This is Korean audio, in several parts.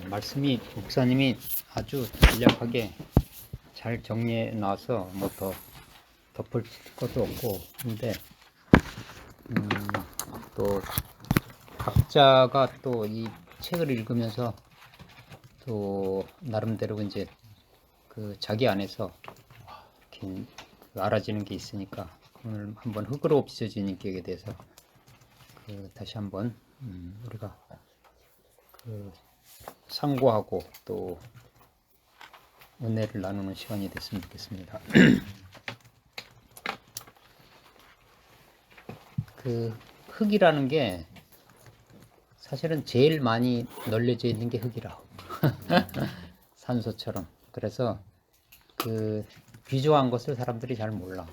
말씀이 목사님이 아주 간략하게 잘 정리해 놔서 뭐 더 덮을 것도 없고, 근데 또 각자가 또 이 책을 읽으면서 또 나름대로 이제 그 자기 안에서 이렇게 알아지는 게 있으니까, 오늘 한번 흙으로 빚어진 인격에 대해서 다시 한번 우리가 상고하고 또 은혜를 나누는 시간이 됐으면 좋겠습니다. 그 흙이라는 게 사실은 제일 많이 널려져 있는 게 흙이라. 산소처럼. 그래서 그 귀중한 것을 사람들이 잘 몰라.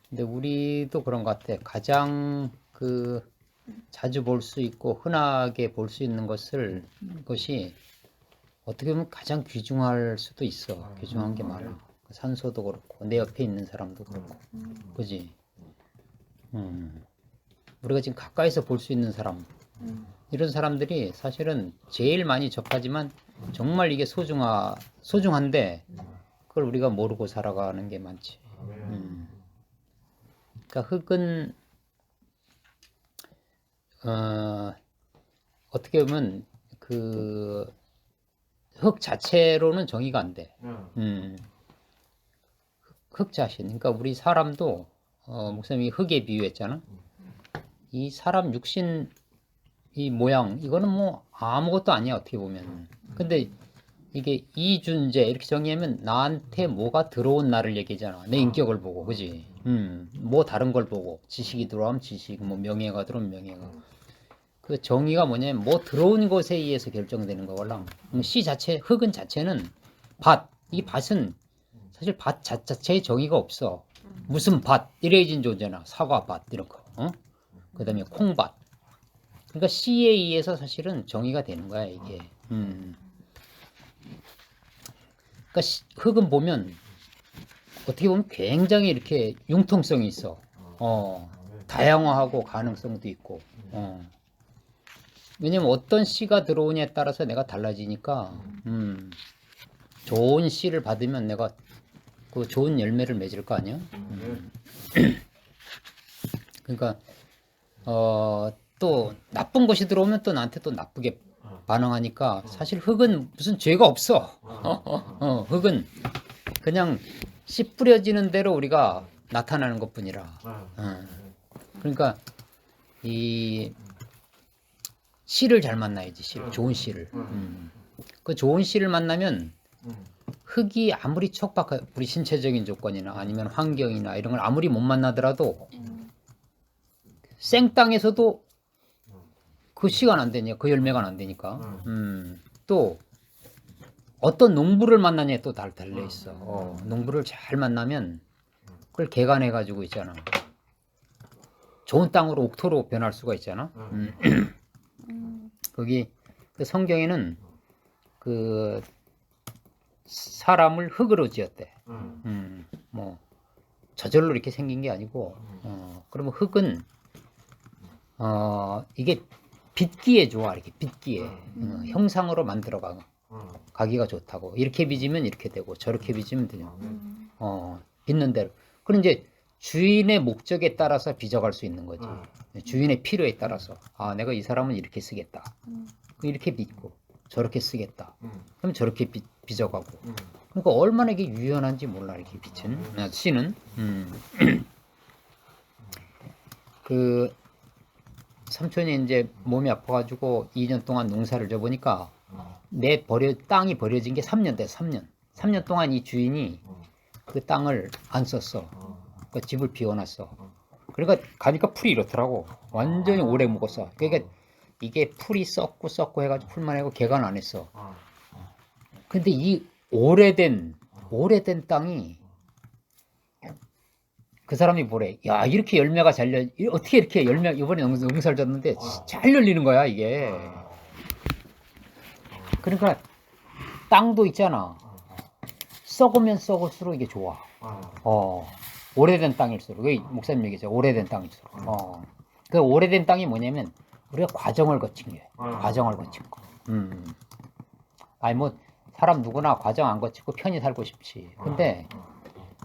근데 우리도 그런 것 같아. 가장 자주 볼 수 있고 흔하게 볼 수 있는 것이 어떻게 보면 가장 귀중할 수도 있어. 귀중한 게 많아. 산소도 그렇고 내 옆에 있는 사람도 그렇고, 그지? 우리가 지금 가까이서 볼 수 있는 사람, 이런 사람들이 사실은 제일 많이 접하지만 정말 이게 소중한데 그걸 우리가 모르고 살아가는 게 많지. 그러니까 흙은 어떻게 보면 흙 자체로는 정의가 안 돼. 흙 자신. 그러니까 우리 사람도 목사님이 흙에 비유했잖아. 이 사람 육신 이 모양, 이거는 뭐 아무것도 아니야, 어떻게 보면. 근데 이게 이준재 이렇게 정의하면 나한테 뭐가 들어온 나를 얘기잖아. 내 인격을 보고, 그지? 뭐 다른 걸 보고, 지식이 들어오면 지식, 뭐 명예가 들어오면 명예가. 그 정의가 뭐냐면 뭐 들어온 것에 의해서 결정되는 거걸랑. 씨 자체, 흙은 자체는 이 밭은 사실 밭 자체의 정의가 없어. 무슨 밭, 이래진 존재나 사과밭 이런 거. 그 다음에 콩밭. 그러니까 씨에 의해서 사실은 정의가 되는 거야, 이게. 그러니까 흙은 보면 어떻게 보면 굉장히 이렇게 융통성이 있어. 다양화하고 가능성도 있고. 왜냐면 어떤 씨가 들어오냐에 따라서 내가 달라지니까, 좋은 씨를 받으면 내가 그 좋은 열매를 맺을 거 아니야? 그러니까 또 나쁜 것이 들어오면 또 나한테 또 나쁘게 반응하니까 사실 흙은 무슨 죄가 없어. 흙은 그냥 씨 뿌려지는 대로 우리가 나타나는 것뿐이라. 그러니까 이 씨를 잘 만나야지. 좋은 씨를. 그 좋은 씨를 만나면 흙이 아무리 척박한 우리 신체적인 조건이나 아니면 환경이나 이런 걸 아무리 못 만나더라도 생땅에서도 그 씨가 안 되니까, 그 열매가 안 되니까. 또 어떤 농부를 만나냐에 또 달려 있어. 농부를 잘 만나면 그걸 개간해 가지고 있잖아. 좋은 땅으로 옥토로 변할 수가 있잖아. 거기 그 성경에는 그 사람을 흙으로 지었대. 뭐 저절로 이렇게 생긴 게 아니고, 그러면 흙은 이게 빚기에 좋아. 이렇게 빚기에 형상으로 만들어 가기가 좋다고. 이렇게 빚으면 이렇게 되고 저렇게 빚으면 되냐. 빚는 대로. 그럼 이제 주인의 목적에 따라서 빚어갈 수 있는 거지. 주인의 필요에 따라서. 내가 이 사람은 이렇게 쓰겠다. 이렇게 빚고 저렇게 쓰겠다. 그럼 저렇게 빚어가고. 그러니까 얼마나 이게 유연한지 몰라, 이렇게 빚은. 씨는. 그 삼촌이 이제 몸이 아파가지고 2년 동안 농사를 져보니까 땅이 버려진 게 3년 돼, 3년. 3년 동안 이 주인이 그 땅을 안 썼어. 그 집을 비워놨어. 그러니까 가니까 풀이 이렇더라고. 완전히 오래 묵었어. 그러니까 이게 풀이 썩고 해가지고 풀만 해고 개간 안 했어. 근데 이 오래된 땅이 그 사람이 뭐래? 야, 이렇게 열매가 어떻게 이렇게 이번에 농사를 졌는데 잘 열리는 거야, 이게. 그러니까 땅도 있잖아. 썩으면 썩을수록 이게 좋아. 오래된 땅일수록. 목사님 얘기죠. 오래된 땅일수록. 그 오래된 땅이 뭐냐면 우리가 과정을 거친 게 과정을 거친 거. 아니 뭐 사람 누구나 과정 안 거치고 편히 살고 싶지. 근데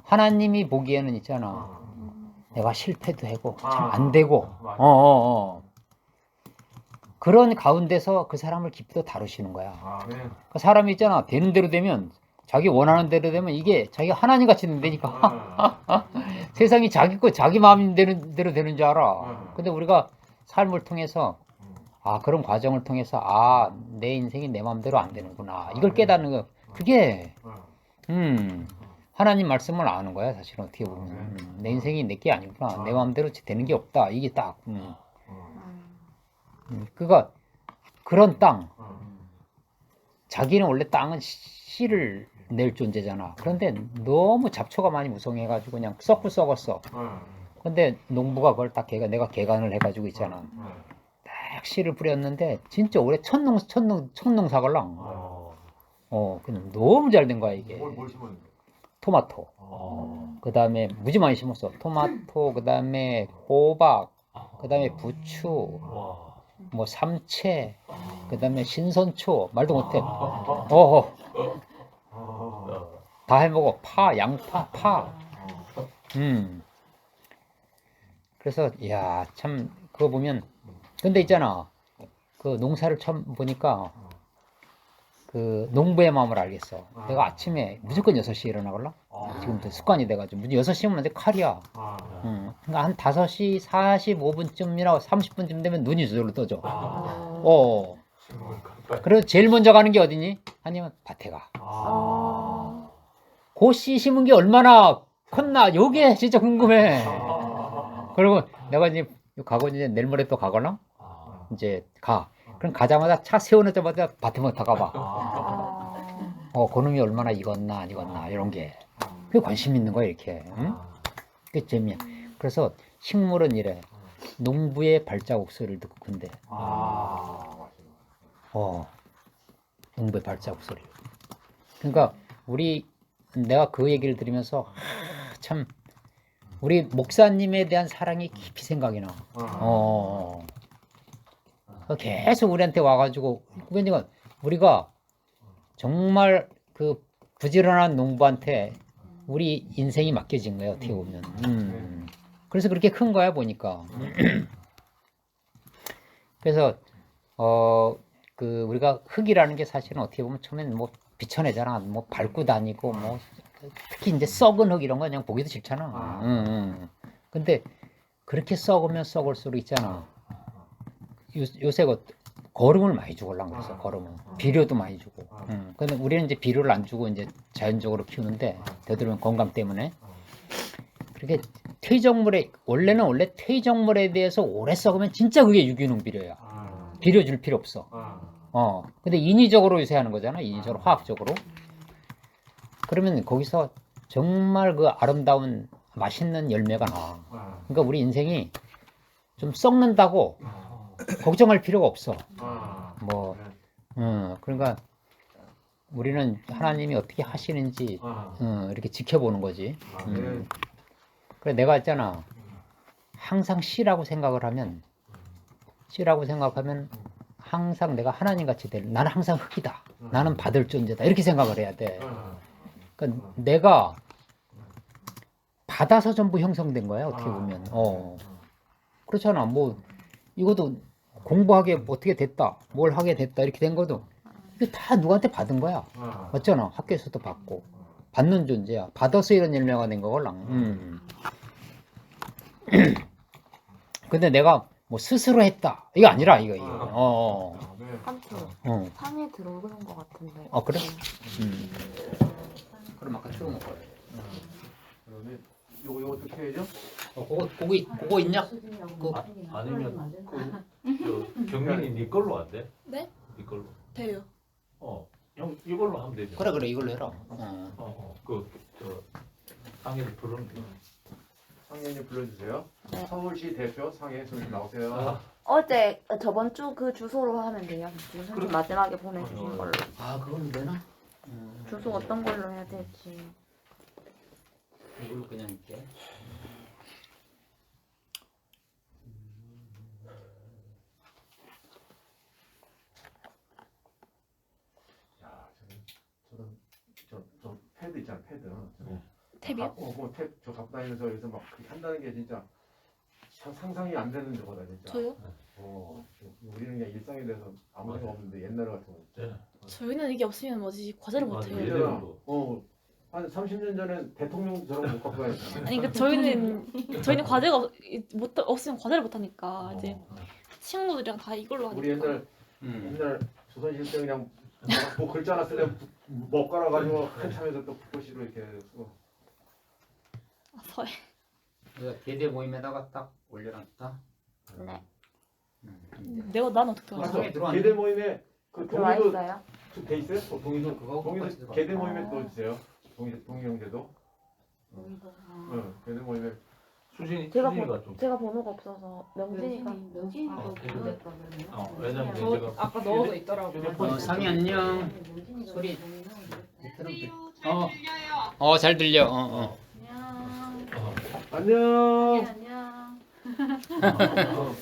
하나님이 보기에는 있잖아. 내가 실패도 하고 참 안 되고 그런 가운데서 그 사람을 깊이 다루시는 거야. 그 사람이 있잖아. 되는 대로 되면 자기 원하는 대로 되면 이게 자기가 하나님 같이 된다니까. 세상이 자기 거 자기 마음 되는 대로 되는 줄 알아. 근데 우리가 삶을 통해서 그런 과정을 통해서 내 인생이 내 마음대로 안 되는구나. 이걸 깨닫는 거. 그게 하나님 말씀을 아는 거야. 사실은 어떻게 보면 내 인생이 내 게 아니구나. 내 마음대로 되는 게 없다. 이게 딱. 그가 그런 땅. 자기는 원래 땅은 씨를 낼 존재잖아. 그런데 너무 잡초가 많이 무성해가지고 그냥 썩고 썩었어. 근데 농부가 그걸 딱 내가 개간을 해가지고 있잖아. 딱 씨를 뿌렸는데 진짜 올해 천농사걸랑. 그냥 너무 잘 된 거야 이게. 뭘 심었는데? 토마토. 그 다음에 무지 많이 심었어. 토마토, 그 다음에 호박, 그 다음에 부추, 뭐 삼채, 그 다음에 신선초, 말도 못해. 다 해먹어. 파, 양파, 파. 그래서 야, 참 그거 보면 근데 있잖아. 그 농사를 처음 보니까 그 농부의 마음을 알겠어. 내가 아침에 무조건 6시에 일어나걸라? 지금도 습관이 돼가지고 무조건 6시면 내 칼이야. 그러니까 한 5시 45분쯤이나 30분쯤 되면 눈이 저절로 떠져. 그래서 제일 먼저 가는 게 어디니? 아니면 밭에 가. 그 씨 심은 게 얼마나 컸나? 요게 진짜 궁금해. 그리고 내가 이제 가고 이제 내일 모레 또 가거나 이제 가. 그럼 가자마자 차 세워놓자마자 밭에만 다 가봐. 그놈이 얼마나 익었나 안 익었나 이런 게. 그게 관심 있는 거야 이렇게. 응? 그게 재미야. 그래서 식물은 이래. 농부의 발자국 소리를 듣고 근데. 농부의 발자국 소리. 그러니까 내가 그 얘기를 들으면서 참 우리 목사님에 대한 사랑이 깊이 생각이 나. 계속 우리한테 와가지고 그러니까 우리가 정말 그 부지런한 농부한테 우리 인생이 맡겨진 거예요 어떻게 보면. 그래서 그렇게 큰 거야 보니까. 그래서 그 우리가 흙이라는 게 사실은 어떻게 보면 처음엔 뭐 비춰내잖아. 뭐 밟고 다니고 뭐 특히 이제 썩은 흙 이런 거 그냥 보기도 싫잖아. 근데 그렇게 썩으면 썩을수록 있잖아. 요새 거름을 많이 주려고 그래서 거름을 비료도 많이 주고. 근데 우리는 이제 비료를 안 주고 이제 자연적으로 키우는데 되도록이면 건강 때문에 그렇게 원래는 퇴적물에 대해서 오래 썩으면 진짜 그게 유기농 비료야. 비료 줄 필요 없어. 근데 인위적으로 요새 하는 거잖아. 인위적으로 화학적으로. 그러면 거기서 정말 그 아름다운 맛있는 열매가 나와. 그러니까 우리 인생이 좀 썩는다고 걱정할 필요가 없어. 그러니까 우리는 하나님이 어떻게 하시는지 이렇게 지켜보는 거지. 그래 내가 있잖아. 항상 씨라고 생각하면 항상 내가 하나님 같이 나는 항상 흙이다. 나는 받을 존재다. 이렇게 생각을 해야 돼. 그러니까 내가 받아서 전부 형성된 거야 어떻게 보면. 그렇잖아. 뭐 이것도 공부하게 어떻게 됐다, 뭘 하게 됐다 이렇게 된 것도 이게 다 누구한테 받은 거야. 맞잖아. 학교에서도 받고 받는 존재야. 받아서 이런 열매가 된 거걸랑. 근데 내가 뭐 스스로 했다 이거 아니라 이거. 삼촌 상에 들어오는 것 같은데. 그래? 그럼 아까 추워 먹어야 돼. 그러면 요거 어떻게 해야죠? 그거 있냐? 아니면 경민이 네 걸로 안 돼? 네? 네 걸로. 돼요. 형 이걸로 하면 되죠. 그래 이걸로 해라. 상해를 부르는 거. 상현님 불러주세요. 네. 서울시 대표 상해 손님 나오세요. 어제 저번 주 그 주소로 하면 돼요. 지금 그래. 마지막에 보내주신 걸로. 그건 되나? 주소 어떤 걸로 해야 될지. 이걸로 그냥 할게. 탭이요? 저 갖고 다니면서 여기서 막 그렇게 한다는 게 진짜 상상이 안 되는 거다 진짜. 저요? 우리는 그냥 일상에 대해서 아무 생각 없는데 옛날 같은 거. 네. 저희는 이게 없으면 뭐지 과제를 못 맞아, 해요. 얘네들도. 한 30년 전엔 대통령도 저런 거 못 갖고 다녔잖아. 아니 그러니까 저희는 과제가 없으면 과제를 못 하니까 이제 친구들이랑 다 이걸로 하니까. 우리 옛날 조선시대 때 그냥 뭐 글자 하나 쓰려면 먹 깔아가지고 한참 해서 또 붓글씨로 이렇게 쓰고. 아, 서해. 대대 모임에다가 딱 올려놨다. 네. 음. 난 어떻게 알아? 방송에 들어왔네. 계대 모임에 그 들어와 동의도 있어요? 돼 있어요? 동의도 그거 동의도 계대 모임에 넣어주세요. 동의 형제도. 계대 모임에 수진이가 좀. 제가 번호가 없어서 명진이가 왜냐면 저 제가 아까 넣어져 있더라고요. 상이 안녕. 소리. 잘 들려. 안녕. 안녕. 안녕.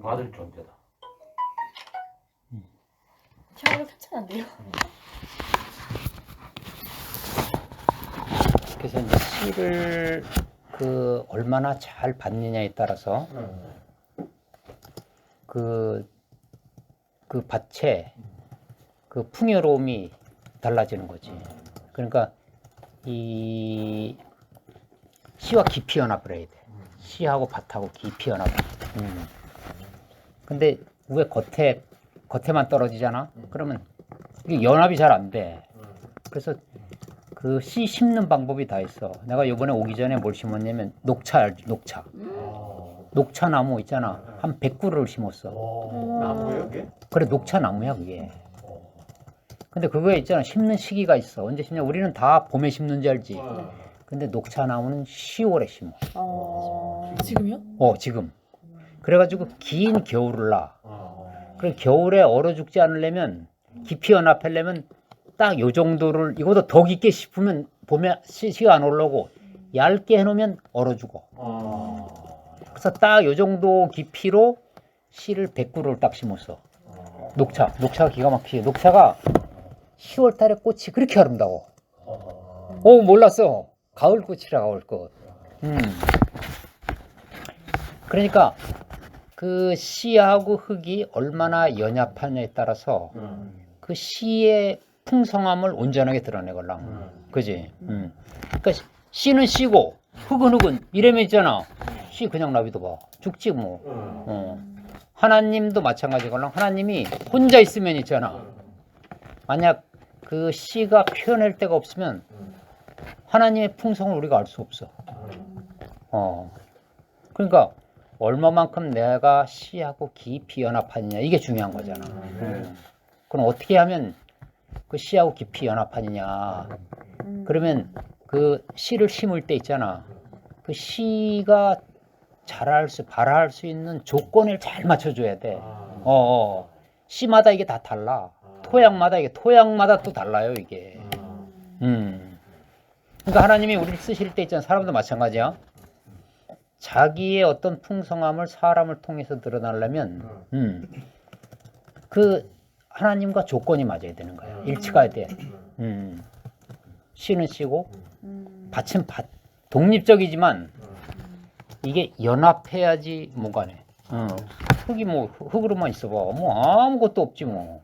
받을 존재다. 제가 괜찮은데요? 그래서 이제 씨를 얼마나 잘 받느냐에 따라서 그 밭의 그 풍요로움이 달라지는 거지. 그러니까 이 씨와 깊이 연합을 해야 돼. 씨하고 밭하고 깊이 연합을. 근데 왜 겉에만 떨어지잖아? 그러면 이게 연합이 잘 안 돼. 그래서 그 씨 심는 방법이 다 있어. 내가 요번에 오기 전에 뭘 심었냐면 녹차 알지? 녹차 나무 있잖아. 한 100그루를 심었어. 나무예요, 그게? 그래, 녹차 나무야 그게. 근데 그거에 있잖아, 심는 시기가 있어. 언제 심냐? 우리는 다 봄에 심는지 알지? 근데 녹차 나무는 10월에 심어. 지금요? 지금. 그래가지고 긴 겨울을 나. 그래, 겨울에 얼어 죽지 않으려면, 깊이 연합하려면 딱 요 정도를, 이거보다 더 깊게 싶으면 봄에 씨가 안 올라오고, 얇게 해놓으면 얼어 죽어. 그래서 딱 요 정도 깊이로 씨를 100그루를 딱 심었어. 녹차가 기가 막히게. 녹차가 10월 달에 꽃이 그렇게 아름다워. 몰랐어. 가을 꽃이라, 가을 꽃. 그러니까 그 씨하고 흙이 얼마나 연합하냐에 따라서 그 씨의 풍성함을 온전하게 드러내걸랑. 그지? 그러니까 씨는 씨고 흙은 흙은 이래면 있잖아. 씨 그냥 놔둬봐. 죽지 뭐. 하나님도 마찬가지걸랑. 하나님이 혼자 있으면 있잖아. 만약 그 씨가 표현할 데가 없으면 하나님의 풍성을 우리가 알 수 없어. 그러니까 얼마만큼 내가 씨하고 깊이 연합하느냐, 이게 중요한 거잖아. 그럼 어떻게 하면 그 씨하고 깊이 연합하느냐? 그러면 그 씨를 심을 때 있잖아. 그 씨가 발할 수 있는 조건을 잘 맞춰줘야 돼. 씨마다 이게 다 달라. 토양마다 또 달라요, 이게. 그러니까 하나님이 우리를 쓰실 때 있잖아. 사람도 마찬가지야. 자기의 어떤 풍성함을 사람을 통해서 드러내려면, 그 하나님과 조건이 맞아야 되는 거야. 일치가 돼야 돼. 씨는 씨고, 밭은 밭. 독립적이지만, 이게 연합해야지 뭐가 돼. 흙이 뭐 흙으로만 있어봐. 뭐 아무것도 없지 뭐.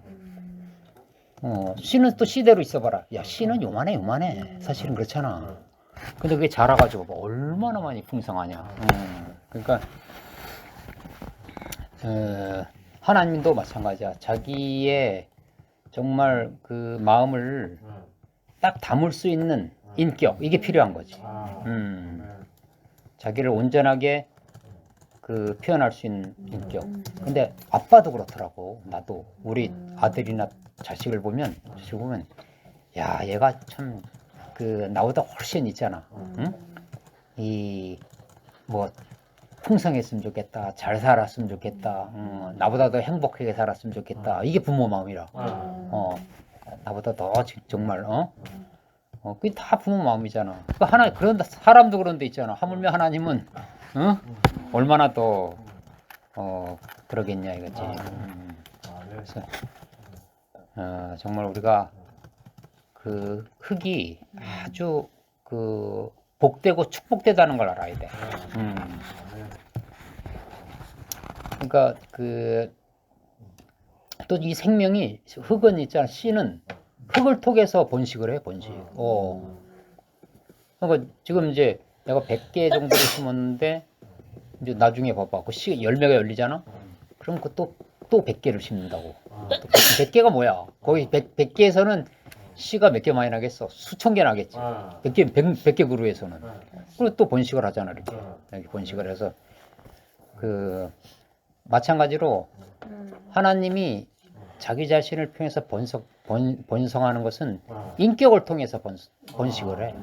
씨는 또 씨대로 있어봐라. 야, 씨는 요만해. 사실은 그렇잖아. 근데 그게 자라가지고 봐. 얼마나 많이 풍성하냐. 그러니까 하나님도 마찬가지야. 자기의 정말 그 마음을 딱 담을 수 있는 인격, 이게 필요한 거지. 자기를 온전하게 그 표현할 수 있는 인격. 근데 아빠도 그렇더라고. 나도 우리 아들이나 자식을 보면 야, 얘가 참 그 나보다 훨씬 있잖아. 이 뭐 풍성했으면 좋겠다, 잘 살았으면 좋겠다, 나보다 더 행복하게 살았으면 좋겠다. 이게 부모 마음이라. 나보다 더 정말 그게 다 부모 마음이잖아. 그런다 사람도 그런데 있잖아. 하물며 하나님은 얼마나 더 그러겠냐 이거지. 아, 네. 그래서 정말 우리가 그 흙이 아주 그 복되고 축복되다는 걸 알아야 돼. 그러니까 그 또 이 생명이 흙은 있잖아. 씨는 흙을 통해서 번식을 해, 번식. 그러니까 지금 이제 내가 100개 정도를 심었는데 이제 나중에 봐봐. 그 씨 열매가 열리잖아. 그럼 그 또 100개를 심는다고. 또 100개가 뭐야? 거기 100개에서는 씨가 몇 개 많이 나겠어? 수천 개 나겠지. 100개 그루에서는. 그리고 또 번식을 하잖아, 이렇게. 이렇게 번식을 해서 그 마찬가지로 하나님이 자기 자신을 통해서 번성하는 것은 인격을 통해서 번식을 해.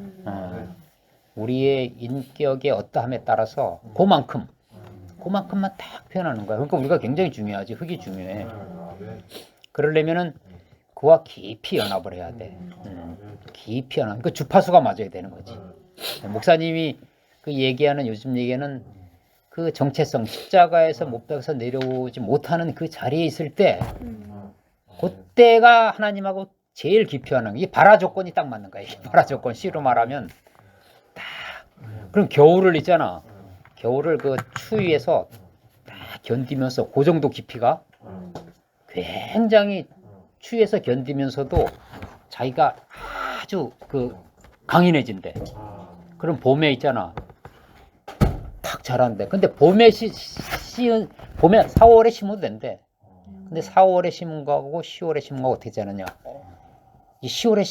우리의 인격의 어떠함에 따라서 그만큼만 딱 표현하는 거야. 그러니까 우리가 굉장히 중요하지. 흙이 중요해. 그러려면은 그와 깊이 연합을 해야 돼. 깊이 연합. 그 주파수가 맞아야 되는 거지. 목사님이 그 얘기하는 요즘 얘기는 그 정체성, 십자가에서 못 박아서 내려오지 못하는 그 자리에 있을 때, 그때가 하나님하고 제일 깊이 하는 게 발화 조건이 딱 맞는 거야. 이게 발화 조건 C로 말하면 딱. 그럼 겨울을 있잖아. 겨울을 그 추위에서 딱 견디면서 그 정도 깊이가 굉장히 추위에서 견디면서도 자기가 아주 그 강인해진대. 그럼 봄에 있잖아. 탁 자란대. 근데 봄에 봄에 4월에 심어도 된대. 근데 4월에 심은 거하고 10월에 심은 거하고 어떻게 되느냐? 이 10월에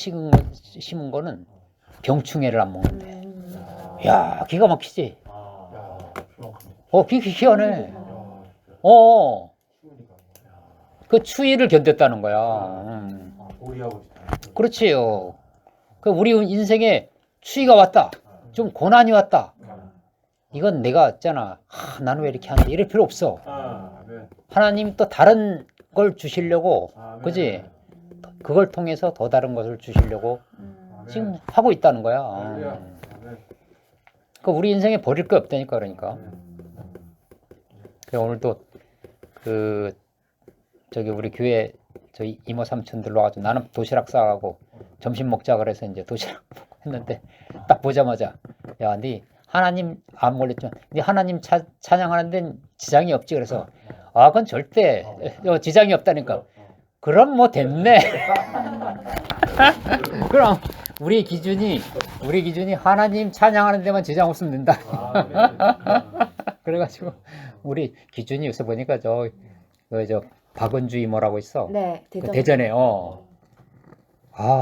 심은 거는 병충해를 안 먹는데. 야, 기가 막히지. 희한해. 그 추위를 견뎠다는 거야. 그렇지요. 그 우리 인생에 추위가 왔다. 좀 고난이 왔다. 이건 내가 있잖아. 나는 왜 이렇게 하는데 이럴 필요 없어. 하나님 또 다른 걸 주시려고, 그지? 그걸 통해서 더 다른 것을 주시려고 지금 하고 있다는 거야. 그러니까 우리 인생에 버릴 게 없다니까, 그러니까. 그래서 오늘도 저기 우리 교회 저희 이모 삼촌들 와가지고 나는 도시락 싸가고 점심 먹자 그래서 이제 도시락 했는데 딱 보자마자 야, 네 하나님 안 걸렸죠? 네 하나님 찬양하는 데는 지장이 없지. 그래서 그건 절대 지장이 없다니까. 그럼 뭐 됐네. 그럼 우리 기준이 하나님 찬양하는 데만 지장 없으면 된다. 그래가지고 우리 기준이 요새 보니까 저 박은주 이모라고 있어. 네, 대전에.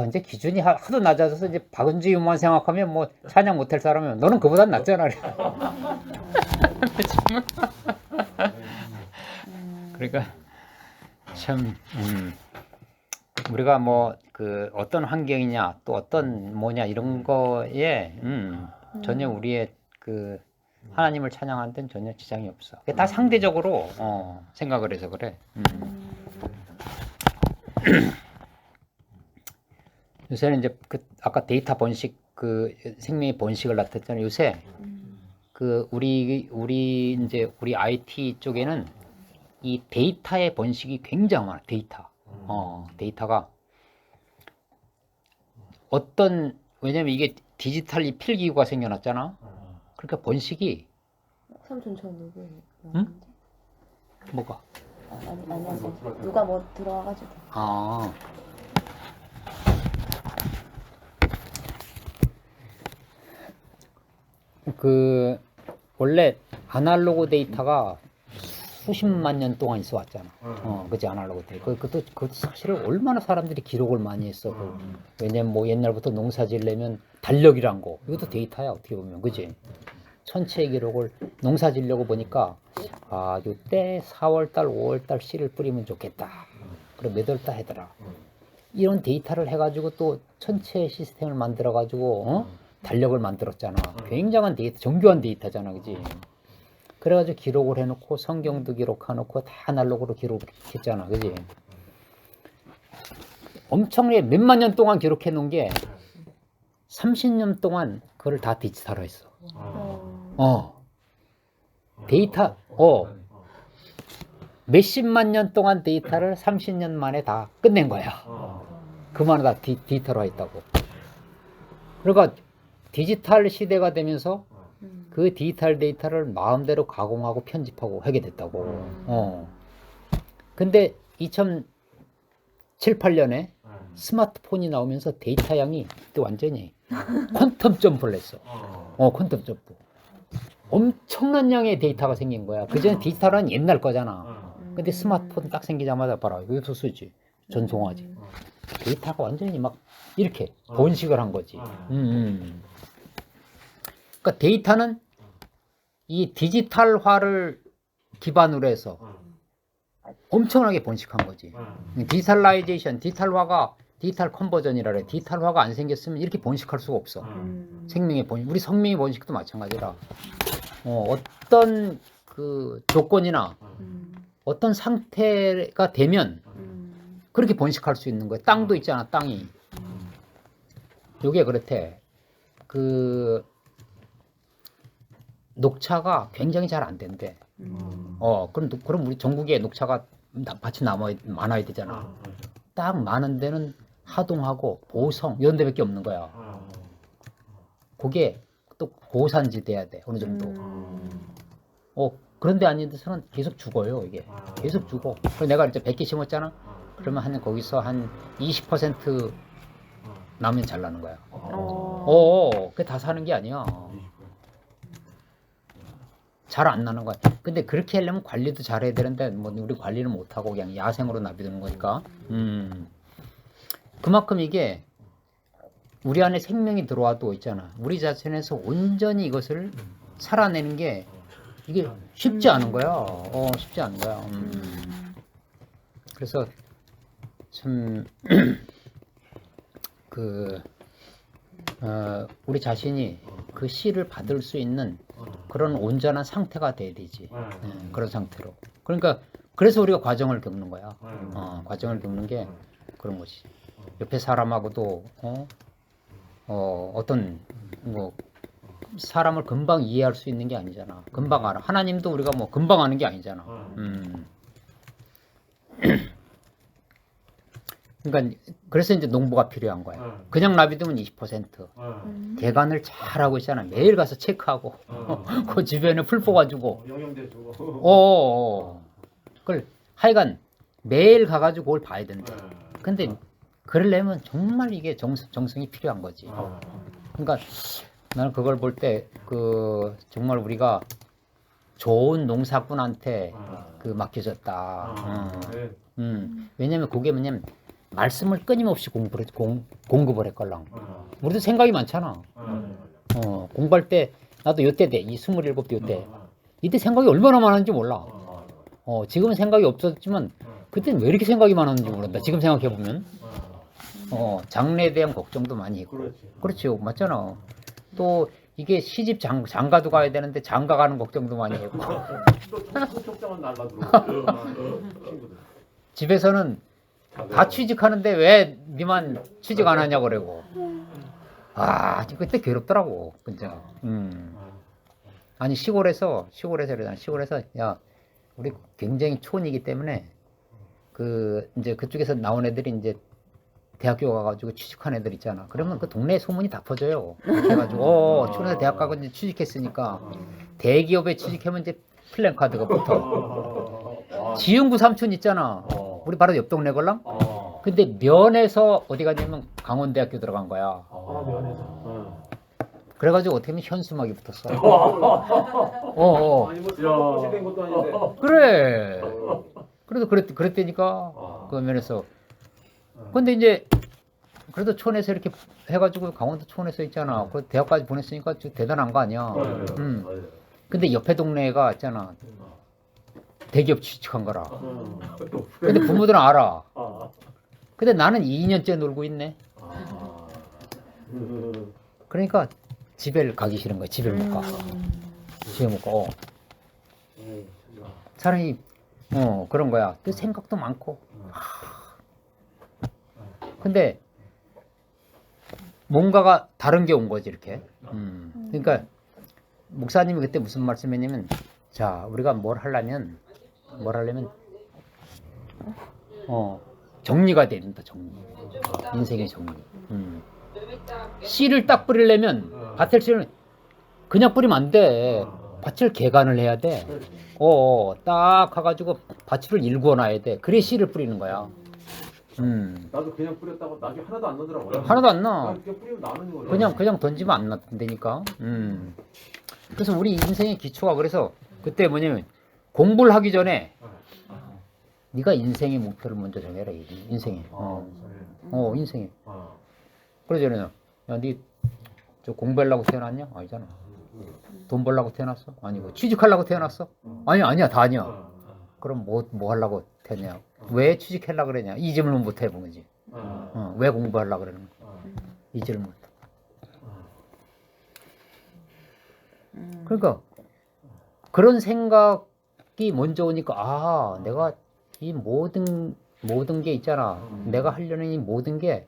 이제 기준이 하도 낮아져서 이제 박은주 이모만 생각하면 뭐 찬양 못할 사람이면 너는 그보단 낫잖아. 그러니까 참 우리가 뭐 그 어떤 환경이냐 또 어떤 뭐냐 이런 거에 전혀 우리의 그 하나님을 찬양하는 데는 전혀 지장이 없어. 그게 다 상대적으로 생각을 해서 그래. 요새는 이제 아까 데이터 번식 그 생명의 번식을 나타냈잖아요. 요새 그 우리 IT 쪽에는 이 데이터의 번식이 굉장히 많아. 데이터가 왜냐면 이게 디지털 필기구가 생겨났잖아. 그러니까 번식이 삼촌 저 누구? 응? 뭐가? 안녕하세요. 누가 뭐 들어와가지고. 원래 아날로그 데이터가 수십만 년 동안 있어 왔잖아. 그치, 아날로그 데이터. 그것도 사실은 얼마나 사람들이 기록을 많이 했어. 왜냐면 뭐 옛날부터 농사 지으려면 달력이란 거. 이것도 데이터야, 어떻게 보면. 그치? 전체 기록을 농사 지으려고 보니까, 요때 4월달, 5월달 씨를 뿌리면 좋겠다. 그럼 몇 월달 해더라. 이런 데이터를 해가지고 또 전체 시스템을 만들어가지고, 달력을 만들었잖아. 굉장한 데이터, 정교한 데이터잖아. 그지? 그래가지고 기록을 해놓고 성경도 기록해놓고 다 아날로그로 기록했잖아. 그지? 엄청나게 몇만 년 동안 기록해 놓은 게 30년 동안 그걸 다 디지털화 했어. 데이터, 몇십만 년 동안 데이터를 30년 만에 다 끝낸 거야. 그만에 다 디지털화 했다고. 그러니까 디지털 시대가 되면서 그 디지털 데이터를 마음대로 가공하고 편집하고 하게 됐다고. 근데 2007, 8년에 스마트폰이 나오면서 데이터 양이 또 완전히 퀀텀 점프를 했어. 퀀텀 점프. 엄청난 양의 데이터가 생긴 거야. 그전에 디지털은 옛날 거잖아. 근데 스마트폰 딱 생기자마자 봐라. 여기서 쓰지. 전송하지. 데이터가 완전히 막 이렇게 번식을 한 거지. 그러니까 데이터는 이 디지털화를 기반으로 해서 엄청나게 번식한 거지. 디지털라이제이션, 디지털화가 디지털 컨버전이라 그래. 디지털화가 안 생겼으면 이렇게 번식할 수가 없어. 생명의 번식, 우리 성명의 번식도 마찬가지라. 어떤 그 조건이나 어떤 상태가 되면 그렇게 번식할 수 있는 거야. 땅도 있잖아, 땅이. 요게 그렇대. 그 녹차가 굉장히 잘 안 된대. 그럼 우리 전국에 녹차가 밭이 많아야 되잖아. 딱 많은 데는 하동하고 보성 이런 데밖에 없는 거야. 그게 또 고산지대야 돼. 어느 정도. 그런데 아닌 데서는 계속 죽어요. 이게 계속 죽어. 그래서 내가 이제 100개 심었잖아. 그러면 거기서 한 20% 나면 잘 나는 거야. 그게 다 사는 게 아니야. 잘 안 나는 거야. 근데 그렇게 하려면 관리도 잘해야 되는데 뭐 우리 관리는 못 하고 그냥 야생으로 놔두는 거니까. 그만큼 이게 우리 안에 생명이 들어와도 있잖아. 우리 자신에서 온전히 이것을 살아내는 게 이게 쉽지 않은 거야. 쉽지 않은 거야. 그래서 참 우리 자신이 그 씨를 받을 수 있는 그런 온전한 상태가 돼야 되지. 그런 상태로. 그러니까 그래서 우리가 과정을 겪는 거야. 과정을 겪는 게 그런 거지. 옆에 사람하고도 어떤 뭐 사람을 금방 이해할 수 있는 게 아니잖아. 금방 알아. 하나님도 우리가 뭐 금방 아는 게 아니잖아. 그러니까 그래서 이제 농부가 필요한 거야. 그냥 놔두면 20%. 대관을 잘 하고 있잖아. 매일 가서 체크하고 그 주변에 풀 뽑아주고. 영양제 주고. 그걸 하여간 매일 가가지고 그걸 봐야 된다. 근데 그러려면 정말 이게 정성이 필요한 거지. 그러니까 나는 그걸 볼 때 정말 우리가 좋은 농사꾼한테 맡겨졌다. 왜냐면 그게 뭐냐면 말씀을 끊임없이 공급을 했걸랑. 우리도 생각이 많잖아. 공부할 때 나도 요때 돼. 이 27대 요때. 이때 생각이 얼마나 많았는지 몰라. 지금은 생각이 없었지만 그때는 왜 이렇게 생각이 많았는지 모른다. 지금 생각해보면. 장래에 대한 걱정도 많이 있고. 그렇지. 맞잖아. 또 이게 시집 장가도 가야 되는데 장가 가는 걱정도 많이 했고. 또 촉정은 날라들어. 집에서는 다 취직하는데 왜 니만 취직 안 하냐고 그러고. 그때 괴롭더라고. 진짜. 아니 시골에서 그러잖아. 시골에서 야 우리 굉장히 촌이기 때문에 이제 그쪽에서 나온 애들이 이제 대학교 가가지고 취직한 애들 있잖아. 그러면 그 동네에 소문이 다 퍼져요. 그래가지고 촌에서 대학 가고 이제 취직했으니까 대기업에 취직하면 이제 플랜카드가 붙어. 지은구 삼촌 있잖아. 우리 바로 옆 동네 걸랑. 근데 면에서 어디 갔냐면 강원대학교 들어간 거야. 면에서. 그래가지고 어떻게 보면 현수막이 붙었어. 아니 뭐 사고시 된 것도 아닌데. 그래. 그래도 그랬다니까 그 면에서. 근데 이제 그래도 촌에서 이렇게 해가지고 강원도 촌에서 있잖아. 그 대학까지 보냈으니까 좀 대단한 거 아니야. 근데 옆에 동네가 있잖아. 대기업 취직한 거라. 근데 부모들은 알아. 근데 나는 2년째 놀고 있네. 그러니까 집에 가기 싫은 거야. 집에 못 가. 집에 못 가. 사람이 그런 거야. 또 생각도 많고. 근데 뭔가가 다른 게 온 거지 이렇게. 그러니까 목사님이 그때 무슨 말씀했냐면, 자 우리가 뭘 하려면 정리가 돼야 된다. 정리. 인생의 정리. 씨를 딱 뿌리려면 밭을 씨를 그냥 뿌리면 안 돼. 밭을 개간을 해야 돼. 딱 가가지고 밭을 일구어놔야 돼. 그래 씨를 뿌리는 거야. 나도 그냥 뿌렸다고 나중에 하나도 안 나더라고요. 하나도 안 나. 그냥 뿌리면 나는 거죠. 그냥 던지면 안 나다니까. 그래서 우리 인생의 기초가 그래서 그때 뭐냐면 공부를 하기 전에 네가 인생의 목표를 먼저 정해라. 인생에. 인생에. 그러잖아요. 야, 네 저 공부하려고 태어났냐? 아니잖아. 돈 벌려고 태어났어? 아니고 취직하려고 태어났어? 아니야 다 아니야. 그럼 뭐 하려고 태어났냐? 왜 취직하려고 그러냐? 이 질문 못 해본 거지. 왜 공부하려고 그러는 거야? 이 질문. 그러니까 그런 생각이 먼저 오니까 내가 이 모든 게 있잖아. 내가 하려는 이 모든 게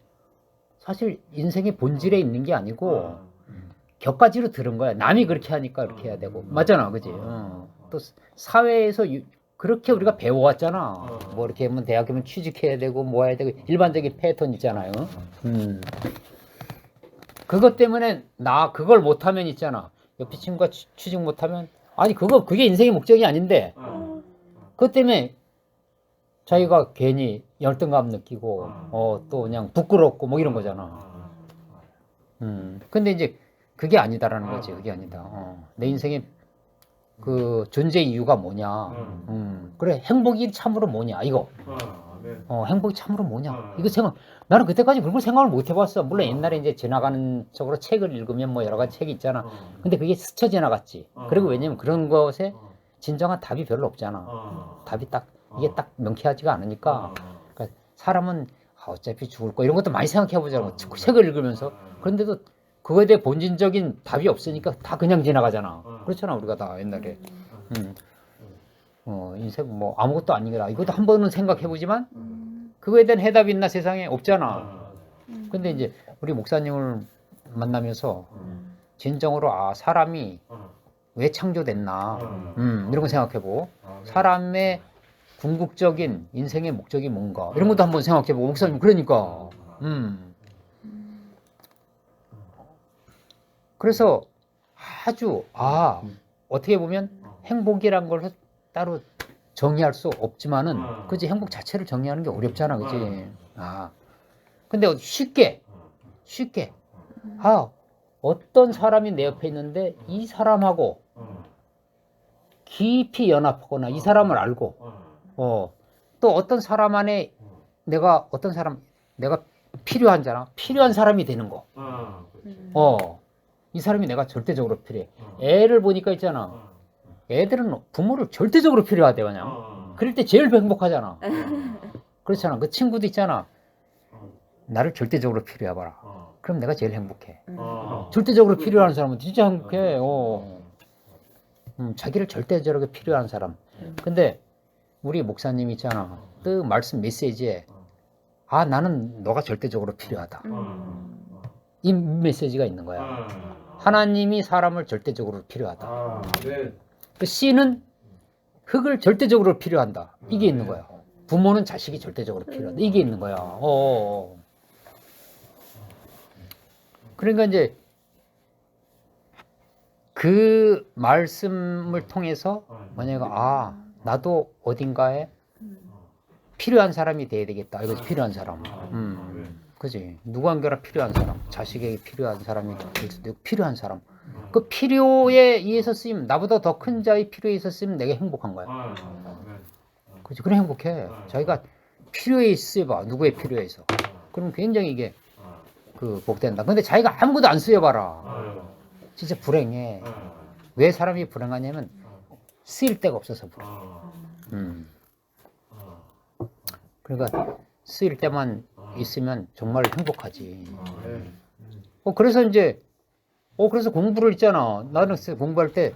사실 인생의 본질에 있는 게 아니고 격가지로 들은 거야. 남이 그렇게 하니까 이렇게 해야 되고. 맞잖아. 그지? 또 사회에서 그렇게 우리가 배워왔잖아. 뭐 이렇게 하면 대학 가면 취직해야 되고 뭐 해야 되고 일반적인 패턴 있잖아요. 그것 때문에 나 그걸 못하면 있잖아. 옆에 친구가 취직 못하면 그게 인생의 목적이 아닌데 그것 때문에 자기가 괜히 열등감 느끼고 또 그냥 부끄럽고 뭐 이런 거잖아. 근데 이제 그게 아니다라는 거지. 그게 아니다. 내 인생의 그 존재 이유가 뭐냐. 그래 행복이 참으로 뭐냐 이거. 행복이 참으로 뭐냐. 이거 나는 그때까지 그런 걸 생각을 못 해봤어. 물론 옛날에 이제 지나가는 쪽으로 책을 읽으면 뭐 여러 가지 책이 있잖아. 근데 그게 스쳐 지나갔지. 그리고 왜냐면 그런 것에 진정한 답이 별로 없잖아. 답이 이게 딱 명쾌하지가 않으니까. 그러니까 사람은 어차피 죽을 거 이런 것도 많이 생각해 보자고. 책을 읽으면서. 그런데도 그거에 대해 본질적인 답이 없으니까 다 그냥 지나가잖아. 그렇잖아 우리가 다 옛날에. 인생 뭐 아무것도 아니라 이것도 한 번은 생각해 보지만 그거에 대한 해답이 있나 세상에 없잖아. 근데 이제 우리 목사님을 만나면서 진정으로 사람이 왜 창조됐나 이런 거 생각해보고 사람의 궁극적인 인생의 목적이 뭔가 이런 것도 한번 생각해보고 목사님 그러니까 그래서 아주 어떻게 보면 행복이란 걸 따로 정의할 수 없지만은 그지 행복 자체를 정의하는 게 어렵잖아 그지. 근데 쉽게 어떤 사람이 내 옆에 있는데 이 사람하고 깊이 연합하거나 이 사람을 알고 또 어떤 사람 안에 내가 필요한 사람이 되는 거. 이 사람이 내가 절대적으로 필요해. 애를 보니까 있잖아. 애들은 부모를 절대적으로 필요하대 그냥. 그럴 때 제일 행복하잖아. 그렇잖아. 그 친구도 있잖아. 나를 절대적으로 필요해봐라. 그럼 내가 제일 행복해. 절대적으로 필요한 사람은 진짜 행복해. 자기를 절대적으로 필요한 사람. 근데 우리 목사님 있잖아. 그 말씀 메시지에 나는 너가 절대적으로 필요하다. 이 메시지가 있는 거야. 하나님이 사람을 절대적으로 필요하다. 그 씨는 흙을 절대적으로 필요한다. 이게 있는 거야. 부모는 자식이 절대적으로 필요하다. 이게 있는 거야. 그러니까 이제 그 말씀을 통해서 만약에 나도 어딘가에 필요한 사람이 돼야 되겠다. 이거지 필요한 사람. 그지. 누구한테나 필요한 사람. 자식에게 필요한 사람이 될 수도 있고 필요한 사람. 그 필요에 의해서 쓰임 나보다 더 큰 자의 필요에 의해서 쓰면 내가 행복한 거야. 그지. 그래 행복해. 자기가 필요에 쓰여봐. 누구의 필요에 의해서. 그럼 굉장히 이게 복된다. 근데 자기가 아무것도 안 쓰여봐라. 진짜 불행해. 왜 사람이 불행하냐면 쓰일 데가 없어서 불행해. 그러니까 쓰일 때만 있으면 정말 행복하지. 그래서 이제 그래서 공부를 있잖아. 나는 공부할 때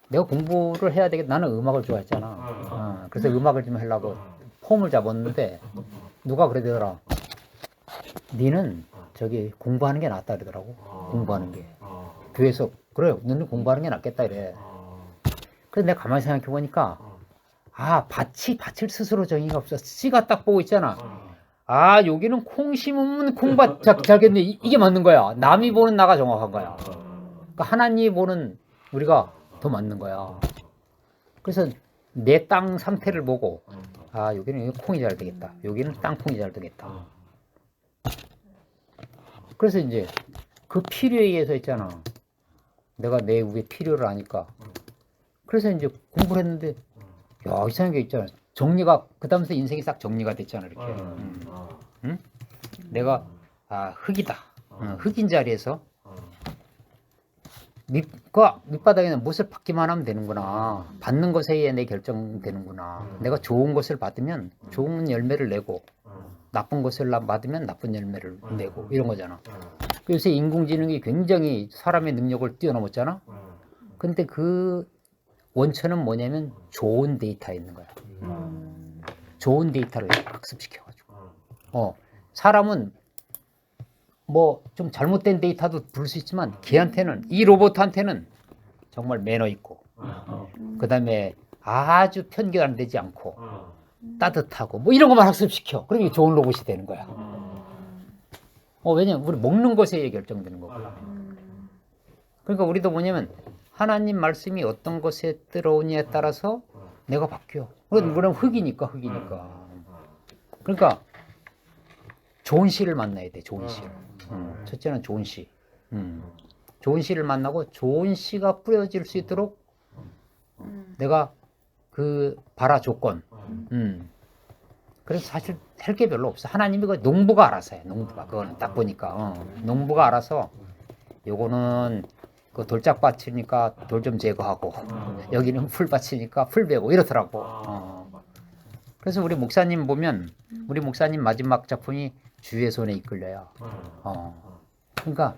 내가 공부를 해야 되겠다. 나는 음악을 좋아했잖아. 그래서 음악을 좀 하려고 폼을 잡았는데 누가 그러더라. 니는 저기 공부하는 게 낫다 그러더라고. 공부하는 게. 교회에서 그래 너는 공부하는 게 낫겠다 이래. 그래서 내가 가만히 생각해 보니까 아, 밭을 스스로 정의가 없어. 씨가 딱 보고 있잖아. 아, 여기는 콩 심으면 콩밭 자겠네. 이게 맞는 거야. 남이 보는 나가 정확한 거야. 그러니까 하나님이 보는 우리가 더 맞는 거야. 그래서 내 땅 상태를 보고 아, 여기는 콩이 잘 되겠다. 여기는 땅콩이 잘 되겠다. 그래서 이제 그 필요에 의해서 있잖아. 내가 내 위에 필요를 아니까. 그래서 이제 공부를 했는데 야, 이상한 게 있잖아. 정리가 그 다음부터 인생이 싹 정리가 됐잖아. 이렇게. 응? 내가 아, 흙이다. 흙인 자리에서 밑바닥에는 못을 받기만 하면 되는구나. 받는 것에 의해 내 결정되는구나. 내가 좋은 것을 받으면 좋은 열매를 내고 나쁜 것을 받으면 나쁜 열매를 내고 이런 거잖아. 요새 인공지능이 굉장히 사람의 능력을 뛰어넘었잖아. 근데 그 원천은 뭐냐면 좋은 데이터에 있는 거야. 좋은 데이터를 학습시켜가지고. 사람은 뭐 좀 잘못된 데이터도 부를 수 있지만 걔한테는 이 로봇한테는 정말 매너 있고 그 다음에 아주 편견되지 않고 따뜻하고 뭐 이런 것만 학습시켜. 그러면 이게 좋은 로봇이 되는 거야. 왜냐면 우리 먹는 것에 의해 결정되는 거고. 그러니까 우리도 뭐냐면 하나님 말씀이 어떤 것에 들어오냐에 따라서 내가 바뀌어. 그럼 흙이니까. 그러니까 좋은 씨를 만나야 돼. 좋은 씨를. 첫째는 좋은 씨. 좋은 씨를 만나고 좋은 씨가 뿌려질 수 있도록 내가 그 발화 조건. 그래서 사실 할 게 별로 없어. 하나님이 그 농부가 알아서 해. 농부가 그거는 딱 보니까 농부가 알아서 요거는 그 돌짝밭이니까 돌 좀 제거하고 여기는 풀밭이니까 풀 베고 이렇더라고. 그래서 우리 목사님 보면 우리 목사님 마지막 작품이 주의 손에 이끌려요. 그러니까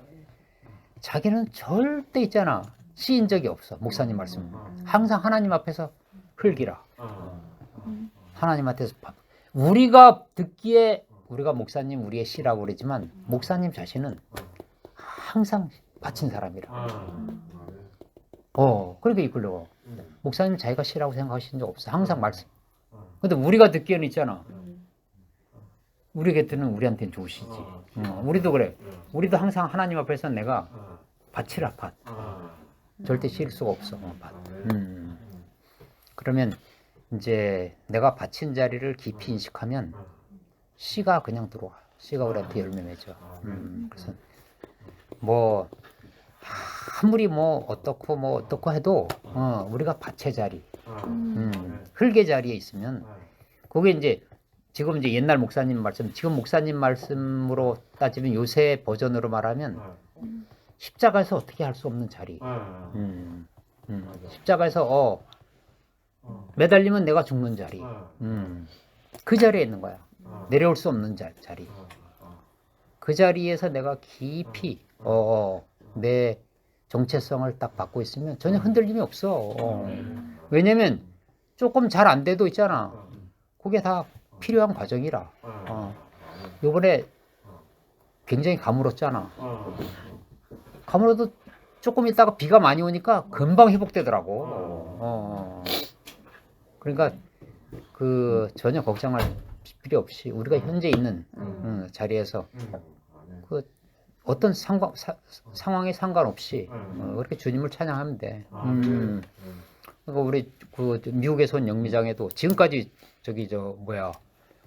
자기는 절대 있잖아. 쓰인 적이 없어. 목사님 말씀. 항상 하나님 앞에서 흙이라. 하나님 앞에서 우리가 듣기에 우리가 목사님 우리의 씨라고 그러지만 목사님 자신은 항상 바친 사람이라. 그렇게 이끌려고. 목사님 자기가 씨라고 생각하신 적 없어. 항상 말씀. 근데 우리가 듣기에는 있잖아. 우리 곁에는 우리한테는 좋으시지. 우리도 그래. 우리도 항상 하나님 앞에서 내가 밭이라 밭. 절대 실 수가 없어. 밭. 그러면 이제 내가 바친 자리를 깊이 인식하면 씨가 그냥 들어와. 씨가 우리한테 열매 맺어. 그래서 뭐 아무리 뭐 어떻고 해도 우리가 밭의 자리, 흙의 자리에 있으면 그게 이제 지금 이제 옛날 목사님 말씀, 지금 목사님 말씀으로 따지면 요새 버전으로 말하면 십자가에서 어떻게 할 수 없는 자리. 십자가에서 매달리면 내가 죽는 자리. 그 자리에 있는 거야. 내려올 수 없는 자리. 그 자리에서 내가 깊이 내 정체성을 딱 받고 있으면 전혀 흔들림이 없어. 왜냐면 조금 잘 안 돼도 있잖아. 그게 다 필요한 과정이라. 요번에 굉장히 가물었잖아. 가물어도 조금 있다가 비가 많이 오니까 금방 회복되더라고. 그러니까 그 전혀 걱정할 필요 없이 우리가 현재 있는 자리에서 그 어떤 상황에 상관없이 그렇게 주님을 찬양하면 돼. 그러니까 우리 그 미국에서 온 영미장에도 지금까지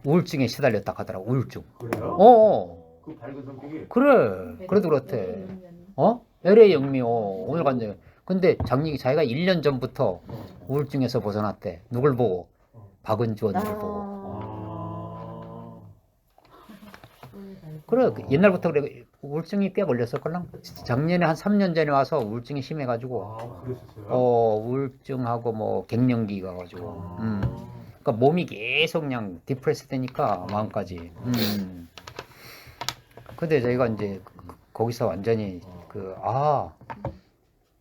우울증에 시달렸다 하더라고. 우울증. 그래요? 그 밝은 성격이. 그래. 그래도 그렇대. LA 영미 오늘 간대. 근데 자기가 1년 전부터 우울증에서 벗어났대. 누굴 보고? 박은주 언니를 보고. 그래. 옛날부터 그래. 우울증이 꽤 걸렸었걸랑. 작년에 한 3년 전에 와서 우울증이 심해가지고. 그랬었어요? 우울증하고 뭐 갱년기 가가지고. 그러니까 몸이 계속 그냥 디프레스 되니까 마음까지. 근데 저희가 이제 거기서 완전히 그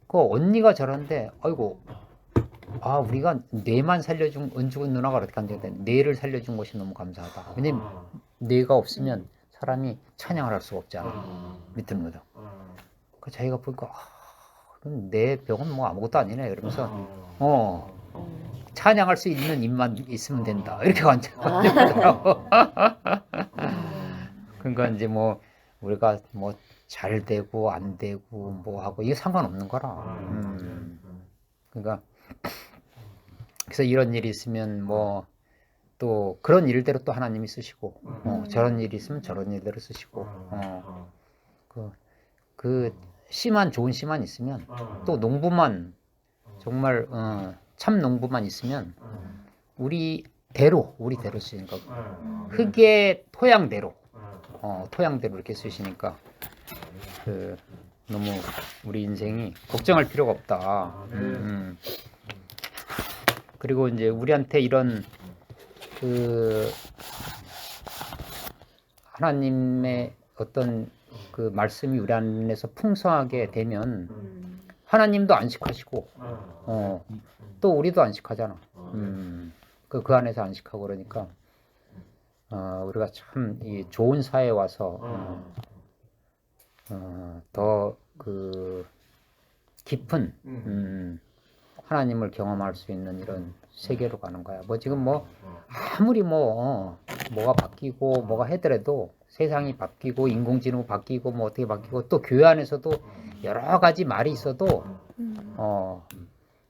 언니가 저런데 아이고 우리가 뇌만 살려준 은죽은 누나가 그렇게 한데 뇌를 살려준 것이 너무 감사하다. 왜냐면 뇌가 없으면 사람이 찬양을 할 수가 없잖아. 밑으로 묻어. 그 자기가 보니까 내 병은 뭐 아무것도 아니네. 그러면서 찬양할 수 있는 입만 있으면 된다. 이렇게 간증하더라고. 그러니까 이제 뭐 우리가 뭐 잘 되고 안 되고 뭐 하고 이게 상관없는 거라. 그러니까 그래서 이런 일이 있으면 뭐 또 그런 일대로 또 하나님이 쓰시고 저런 일이 있으면 저런 일대로 쓰시고 그 씨만 좋은 씨만 있으면 또 농부만 정말 참 농부만 있으면 우리대로 쓰시니까 흙의 토양대로 이렇게 쓰시니까 그 너무 우리 인생이 걱정할 필요가 없다. 그리고 이제 우리한테 이런 그 하나님의 어떤 그 말씀이 우리 안에서 풍성하게 되면 하나님도 안식하시고 또 우리도 안식하잖아. 그 안에서 안식하고 그러니까 우리가 참 이 좋은 사회에 와서 더 그 깊은 하나님을 경험할 수 있는 이런 세계로 가는 거야. 뭐 지금 뭐 아무리 뭐가 바뀌고 뭐가 하더라도 세상이 바뀌고 인공지능 바뀌고 뭐 어떻게 바뀌고 또 교회 안에서도 여러 가지 말이 있어도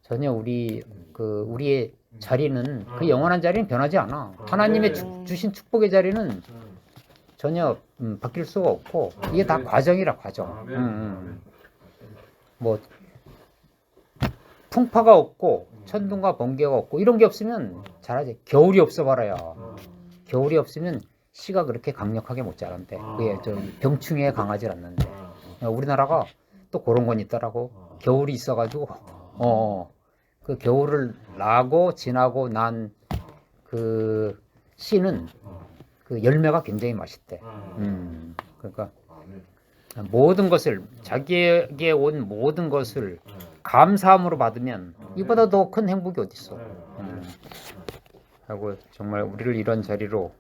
전혀 우리의 자리는 그 영원한 자리는 변하지 않아. 하나님의 주신 축복의 자리는 전혀 바뀔 수가 없고 이게 다 과정이라 과정. 뭐 풍파가 없고 천둥과 번개가 없고 이런 게 없으면 잘하지. 겨울이 없어 봐라야. 겨울이 없으면 씨가 그렇게 강력하게 못 자란대. 그게 저 병충해에 강하지 않는데 우리나라가 또 그런 건 있더라고. 겨울이 있어가지고 그 겨울을 나고 지나고 난 그 씨는 그 열매가 굉장히 맛있대. 그러니까 모든 것을 자기에게 온 모든 것을 감사함으로 받으면 이보다 더 큰 행복이 어디 있어. 하고 정말 우리를 이런 자리로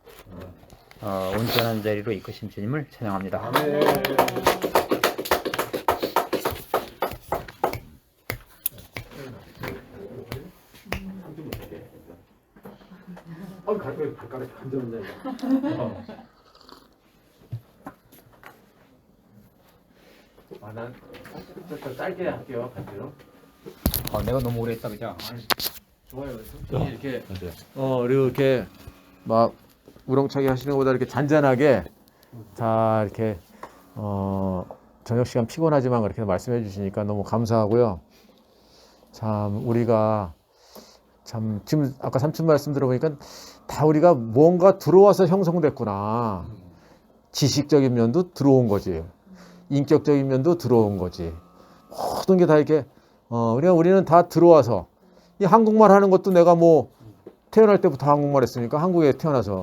온전한 자리로 이끄신 주님을 찬양합니다. 발가락이 간절한데. 난 짧게 할게요. 간지로. 내가 너무 오래 했다 그죠? 좋아요. 이렇게 그리고 이렇게 막 우렁차게 하시는 것보다 이렇게 잔잔하게 다 이렇게 저녁 시간 피곤하지만 그렇게 말씀해 주시니까 너무 감사하고요. 참 우리가 참 지금 아까 삼촌 말씀 들어보니까 다 우리가 뭔가 들어와서 형성됐구나. 지식적인 면도 들어온 거지. 인격적인 면도 들어온 거지. 모든 게 다 이렇게 우리는 다 들어와서 이 한국말 하는 것도 내가 뭐 태어날 때부터 한국말 했으니까 한국에 태어나서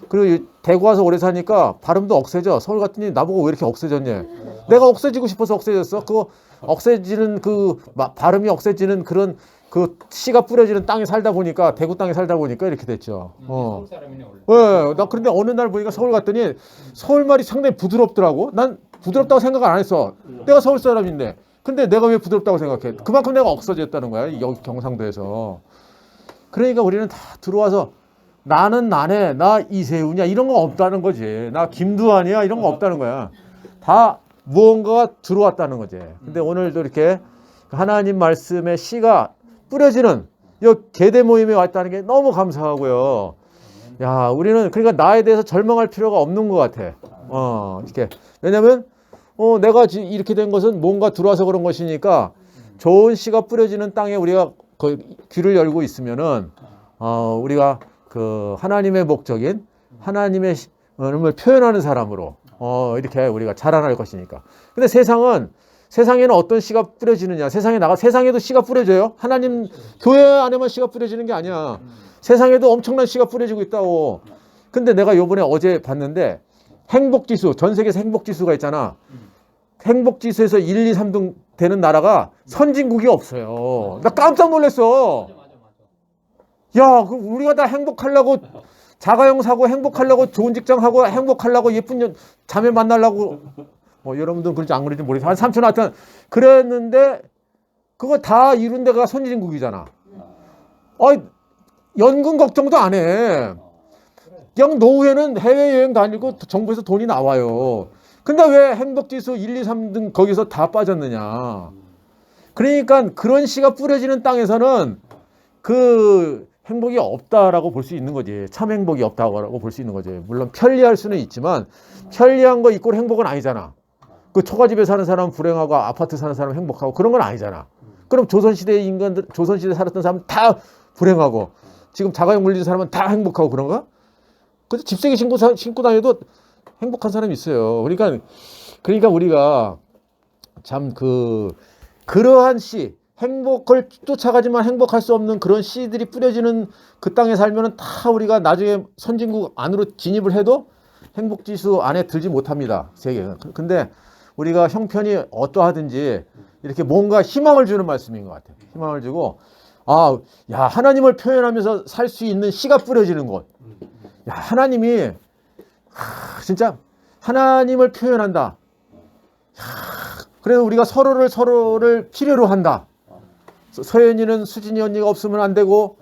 그리고 대구 와서 오래 사니까 발음도 억세져. 서울 갔더니 나보고 왜 이렇게 억세졌냐. 내가 억세지고 싶어서 억세졌어. 그거 억세지는 그 발음이 억세지는 그런 그 씨가 뿌려지는 땅에 살다 보니까 대구 땅에 살다 보니까 이렇게 됐죠. 서울 사람이네 원래. 네, 나 그런데 어느 날 보니까 서울 갔더니 서울 말이 상당히 부드럽더라고. 난 부드럽다고 생각 안 했어. 내가 서울 사람인데. 근데 내가 왜 부드럽다고 생각해? 그만큼 내가 억서졌다는 거야. 여기 경상도에서. 그러니까 우리는 다 들어와서 나는 나네, 나 이세훈이야 이런 거 없다는 거지. 나 김두한이야 이런 거 없다는 거야. 다 무언가가 들어왔다는 거지. 근데 오늘도 이렇게 하나님 말씀의 씨가 뿌려지는 이 계대 모임에 왔다는 게 너무 감사하고요. 야, 우리는 그러니까 나에 대해서 절망할 필요가 없는 것 같아. 이렇게. 왜냐면 내가 이렇게 된 것은 뭔가 들어와서 그런 것이니까 좋은 씨가 뿌려지는 땅에 우리가 그 귀를 열고 있으면은 우리가 그 하나님의 목적인 하나님의 을 표현하는 사람으로 이렇게 우리가 자라날 것이니까. 근데 세상에는 어떤 씨가 뿌려지느냐? 세상에도 씨가 뿌려져요. 하나님 교회 안에만 씨가 뿌려지는 게 아니야. 세상에도 엄청난 씨가 뿌려지고 있다고. 근데 내가 요번에 어제 봤는데 행복지수, 전 세계에서 행복지수가 있잖아. 행복지수에서 1, 2, 3등 되는 나라가 선진국이 없어요. 나 깜짝 놀랐어. 야, 우리가 다 행복하려고 자가용 사고 행복하려고 좋은 직장 하고 행복하려고 예쁜 자매 만나려고 여러분들은 그런지 안 그런지 모르겠어요. 삼촌 하여튼 그랬는데 그거 다 이룬 데가 선진국이잖아. 연금 걱정도 안 해. 그냥 노후에는 해외여행 다니고 정부에서 돈이 나와요. 근데 왜 행복지수 1, 2, 3등 거기서 다 빠졌느냐. 그러니까 그런 씨가 뿌려지는 땅에서는 그 행복이 없다라고 볼 수 있는 거지. 참 행복이 없다고 볼 수 있는 거지. 물론 편리할 수는 있지만 편리한 거 이꼴 행복은 아니잖아. 그 초가집에 사는 사람은 불행하고 아파트 사는 사람은 행복하고 그런 건 아니잖아. 그럼 조선시대 인간들, 조선시대 살았던 사람은 다 불행하고 지금 자가용 물리는 사람은 다 행복하고 그런가? 근데 집세기 신고 다녀도 행복한 사람이 있어요. 그러니까 우리가 참 그러한 씨, 행복을 쫓아가지만 행복할 수 없는 그런 씨들이 뿌려지는 그 땅에 살면은 다 우리가 나중에 선진국 안으로 진입을 해도 행복지수 안에 들지 못합니다. 세계가. 근데 우리가 형편이 어떠하든지 이렇게 뭔가 희망을 주는 말씀인 것 같아요. 희망을 주고, 하나님을 표현하면서 살 수 있는 씨가 뿌려지는 곳. 하나님이, 진짜, 하나님을 표현한다. 그래서 우리가 서로를 필요로 한다. 서연이는 수진이 언니가 없으면 안 되고,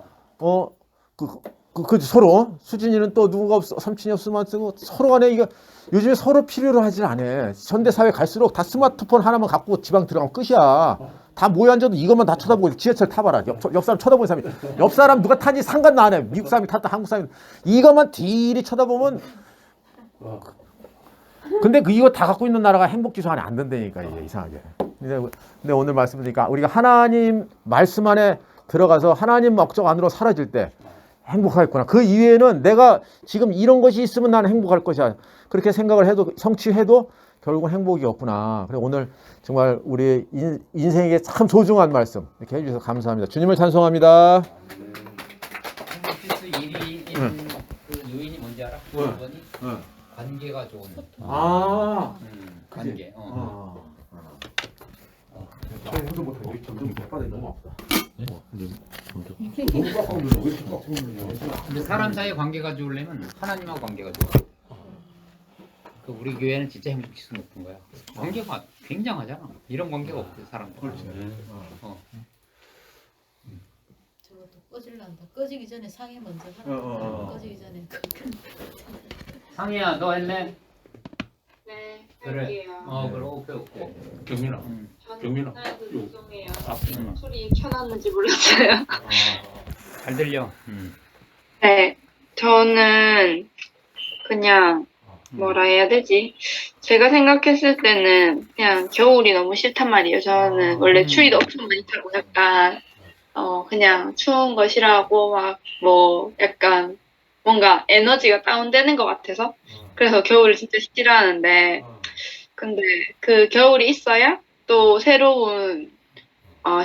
서로, 수진이는 또 누구가 삼촌이 없으면 안 되고, 서로 간에 이거, 요즘에 서로 필요로 하질 않아. 현대사회 갈수록 다 스마트폰 하나만 갖고 지방 들어가면 끝이야. 다 모여 앉아도 이것만 다 쳐다보고 지하철 타봐라. 옆 사람 쳐다보는 사람이. 옆 사람 누가 타는지 상관도 안 해. 미국 사람이 탔다, 한국 사람이. 이것만 뒤리 쳐다보면. 근데 이거 다 갖고 있는 나라가 행복지수 안에 안 든다니까, 이게 이상하게. 근데 오늘 말씀 드리니까 우리가 하나님 말씀 안에 들어가서 하나님 목적 안으로 사라질 때 행복하겠구나. 그 이외에는 내가 지금 이런 것이 있으면 나는 행복할 것이야. 그렇게 생각을 해도, 성취해도 결국은 행복이 없구나. 그래서 오늘 정말 우리 인생에게 참 소중한 말씀 이렇게 해주셔서 감사합니다. 주님을 찬송합니다. 행복지수 1위인 그 요인이 뭔지 알아? 그거니? 관계가 좋은. 관계. 저희도 못하고 여기 점점 바닥이 너무 아프다. 근데 사람 사이 관계가 좋으려면 하나님하고 관계가 좋아. 그 우리 교회는 진짜 행복지수 높은 거야. 관계가 굉장하잖아. 이런 관계가 없대 사람들. 그렇지. 저것도 꺼질란다. 꺼지기 전에 상해 먼저 하라. 꺼지기 전에. 상희야, 너 했네? 네, 그래. 할게요. 그래. 오케이. 경민아. 저는 경민아. 하나도 죄송해요. 응. 소리 켜놨는지 몰랐어요. 잘 들려. 네, 저는 그냥 뭐라 해야 되지? 제가 생각했을 때는 그냥 겨울이 너무 싫단 말이에요. 저는 원래 추위도 엄청 많이 타고 약간 그냥 추운 거 싫어하고 막 뭐 약간 뭔가 에너지가 다운되는 것 같아서 그래서 겨울을 진짜 싫어하는데 근데 그 겨울이 있어야 또 새로운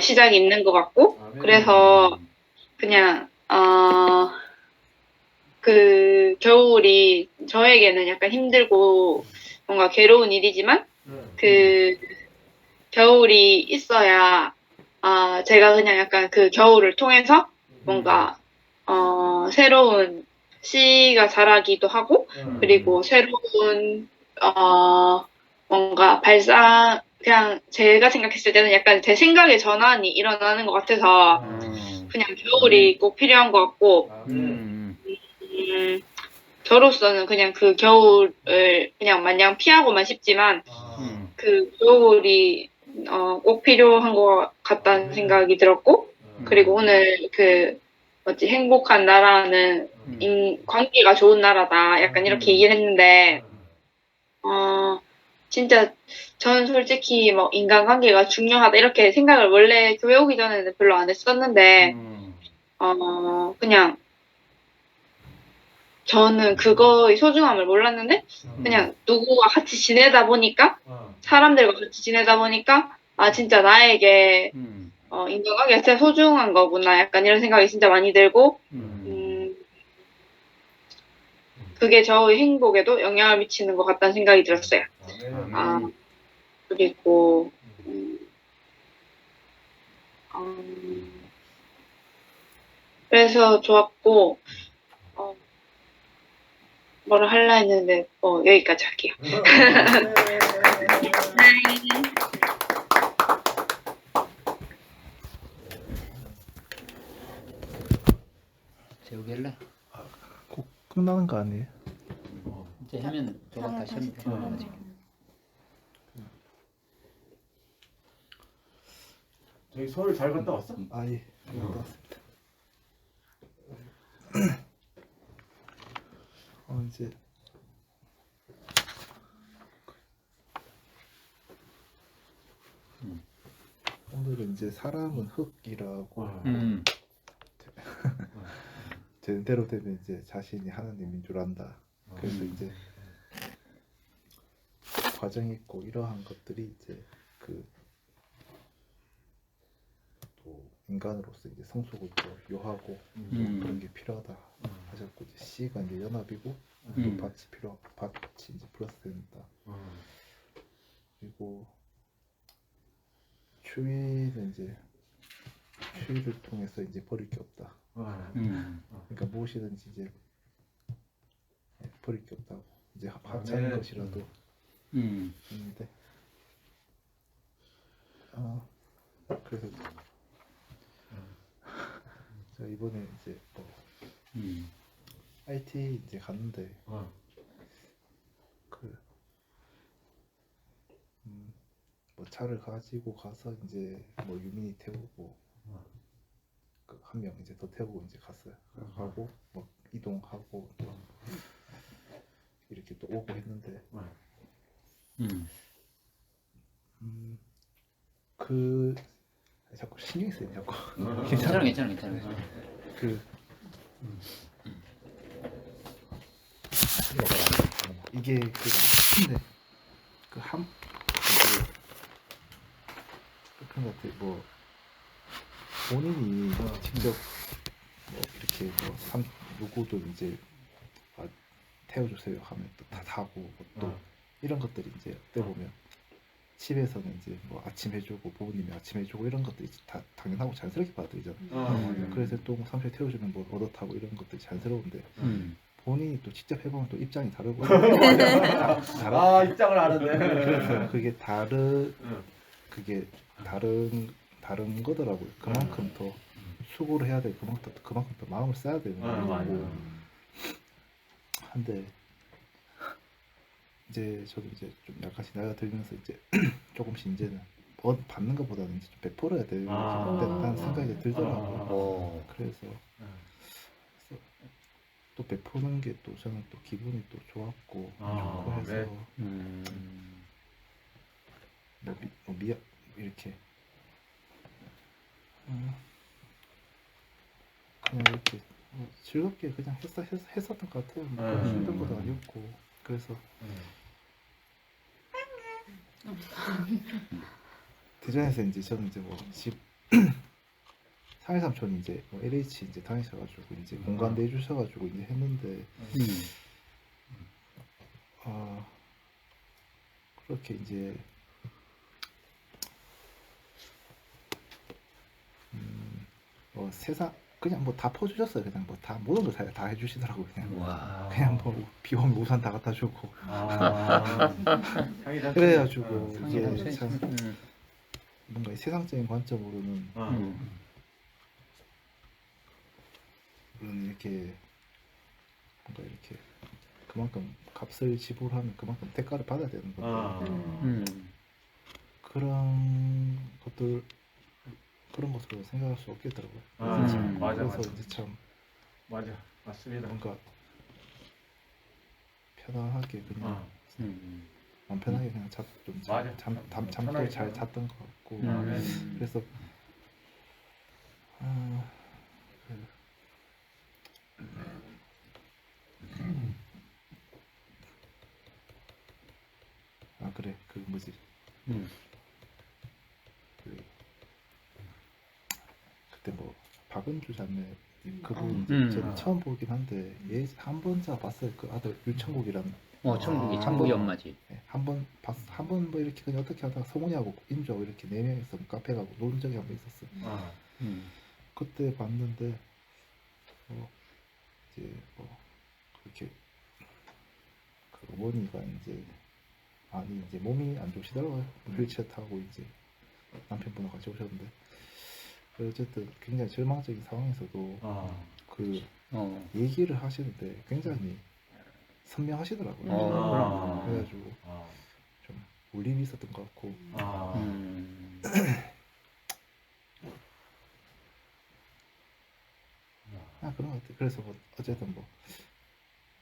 시작이 있는 것 같고 그래서 그냥 그 겨울이 저에게는 약간 힘들고 뭔가 괴로운 일이지만 그 겨울이 있어야 제가 그냥 약간 그 겨울을 통해서 뭔가 새로운 씨가 자라기도 하고 그리고 새로운 뭔가 그냥 제가 생각했을 때는 약간 제 생각의 전환이 일어나는 것 같아서 그냥 겨울이 꼭 필요한 것 같고 저로서는 그냥 그 겨울을 그냥 마냥 피하고만 싶지만 그 겨울이 꼭 필요한 것 같다는 생각이 들었고 그리고 오늘 그 뭐지 행복한 나라는 관계가 좋은 나라다 약간 이렇게 얘기를 했는데 진짜 저는 솔직히 뭐 인간관계가 중요하다 이렇게 생각을 원래 교회 오기 전에는 별로 안 했었는데 그냥 저는 그거의 소중함을 몰랐는데 그냥 누구와 같이 지내다 보니까 사람들과 같이 지내다 보니까 진짜 나에게 인간관계가 진짜 소중한 거구나 약간 이런 생각이 진짜 많이 들고 그게 저의 행복에도 영향을 미치는 것 같다는 생각이 들었어요. 그리고 그래서 좋았고 뭐라 하려 했는데 여기까지 할게요. 끝나는 거 아니에요? 이제 하면 저거 다시 하면 되는 거지. 저기 서울 잘 갔다 왔어? 아예 갔다 왔습니다. 이제 오늘은 이제 사람은 흙이라고 제대로 되면 이제 자신이 하나님인 줄 안다. 그래서 이제 과정이 있고 이러한 것들이 이제 그 또 인간으로서 이제 성숙을 또 요하고 또 그런 게 필요하다 하셨고 이제 C가 이제 연합이고 또 밭이 이제 플러스 됩니다. 그리고 추위는 이제 추위를 통해서 이제 버릴 게 없다. 그러니까 무엇이든지 이제 버릴 게 없다고. 이제 하찮은 네. 것이라도 있는데 그래서 제가 이번에 이제 뭐 IT 이제 갔는데 그 뭐 차를 가지고 가서 이제 뭐 유민이 태우고 그 한 명 이제 더 태우고 이제 갔어요. 가고 뭐 이동하고 또 이렇게 또 오고 했는데 그 자꾸 신경이 쓰여 자꾸 괜찮아. 그 이게 그 근데 그한 그런 것 같아. 뭐 본인이 직접 뭐 이렇게 뭐 누구도 이제 태워주세요 하면 또 다 타고 또 이런 것들이 이제 어떻게 보면 집에서는 이제 뭐 아침 해주고 부모님이 아침 해주고 이런 것들이 다 당연하고 자연스럽게 받아들이잖아. 그래서 또 삼촌 태워주면 뭐 얻어 타고 이런 것들이 자연스러운데 본인이 또 직접 해보면 또 입장이 다르고 입장을 아는데. 그래서 그게 다른 거더라고요. 그만큼 더 수고를 해야 돼. 그만큼 더 마음을 써야 되는 거고. 한데 이제 저도 이제 좀 약간씩 나이가 들면서 이제 조금씩 이제는 받는 것보다는 이제 좀 베풀어야 된다는 생각이 들더라고요. 그래서 또 베푸는 게 또 저는 또 기분이 또 좋았고 좋고 해서 이렇게 그냥 이렇게 즐겁게 그냥 했었던 것 같아요. 뭐 힘든 것도 아니었고 그래서 대전에서 이제 저는 이제 뭐 집 상해삼촌이 이제 뭐 LH 이제 다니셔가지고 이제 공간 내주셔가지고 이제 했는데 그렇게 이제 뭐 세상 그냥 뭐 다 퍼주셨어요. 그냥 뭐 다 모든 걸 다 해주시더라고요. 그냥 뭐 비 오면 우산 다 갖다 주고 그래가지고 이게 참 뭔가 세상적인 관점으로는 물론 이렇게 뭔가 이렇게 그만큼 값을 지불하면 그만큼 대가를 받아야 되는 건데 그런 것으로 생각할 수 없겠더라고요. 그래서 이제 참 맞습니다. 뭔가 편안하게 그냥 마음 편하게 그냥 잠도 잘 잤던 것 같고 그래서 그래 그 뭐지 그때 뭐 박은주 자매 그분 저는 처음 보긴 한데 얘 한 번 봤어요. 그 아들 율천국이라는 천국이 엄마지. 한번 뭐 이렇게 그냥 어떻게 하다가 성훈이하고 인주하고 이렇게 4명이서 카페 가고 놀 적이 한 번 있었어요. 그때 봤는데 이제 뭐 그렇게 그 어머니가 이제 이제 몸이 안 좋으시더라고요. 휠체어 타고 이제 남편분하고 같이 오셨는데 어쨌든 굉장히 절망적인 상황에서도 그 얘기를 하시는데 굉장히 선명하시더라고요. 그럼. 그래가지고 좀 울림이 있었던 것 같고 그런 것 같아요. 그래서 뭐 어쨌든 뭐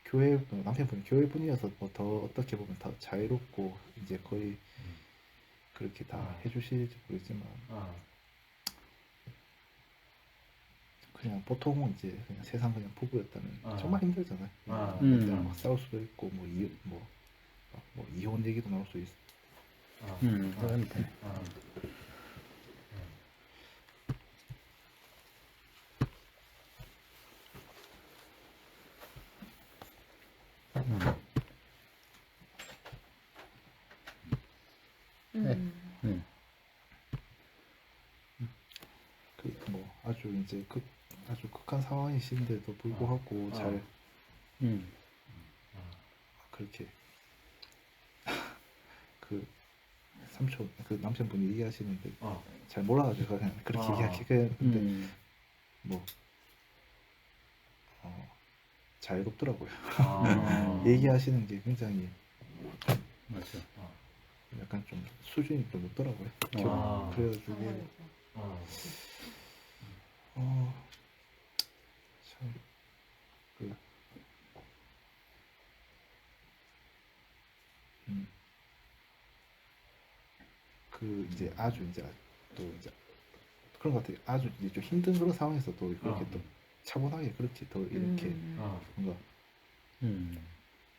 교회 남편분이 교회 분이어서 뭐 더 어떻게 보면 더 자유롭고 이제 거의 그렇게 다 해주실지 모르겠지만 그냥 보통은 이제 그냥 세상 그냥 부부였다면 정말 힘들잖아요. 그냥 막 싸울 수도 있고 뭐 이혼 얘기도 나올 수 있어. 그런데. 그 뭐 아주 이제 아주 극한 상황이신데도 불구하고 잘 그렇게 그 삼촌 그 남편분이 얘기하시는데 잘 몰라가지고 그냥 그렇게 얘기하기 근데 뭐 자유롭더라고요. 얘기하시는 게 굉장히 맞아. 약간 좀 수준이 좀 높더라고요. 그래가지고 참 이제 아주 이제 또 이제 그런 것 같아요. 아주 이제 좀 힘든 그런 상황에서 또 그렇게 또 차분하게 그렇게 더 이렇게 뭔가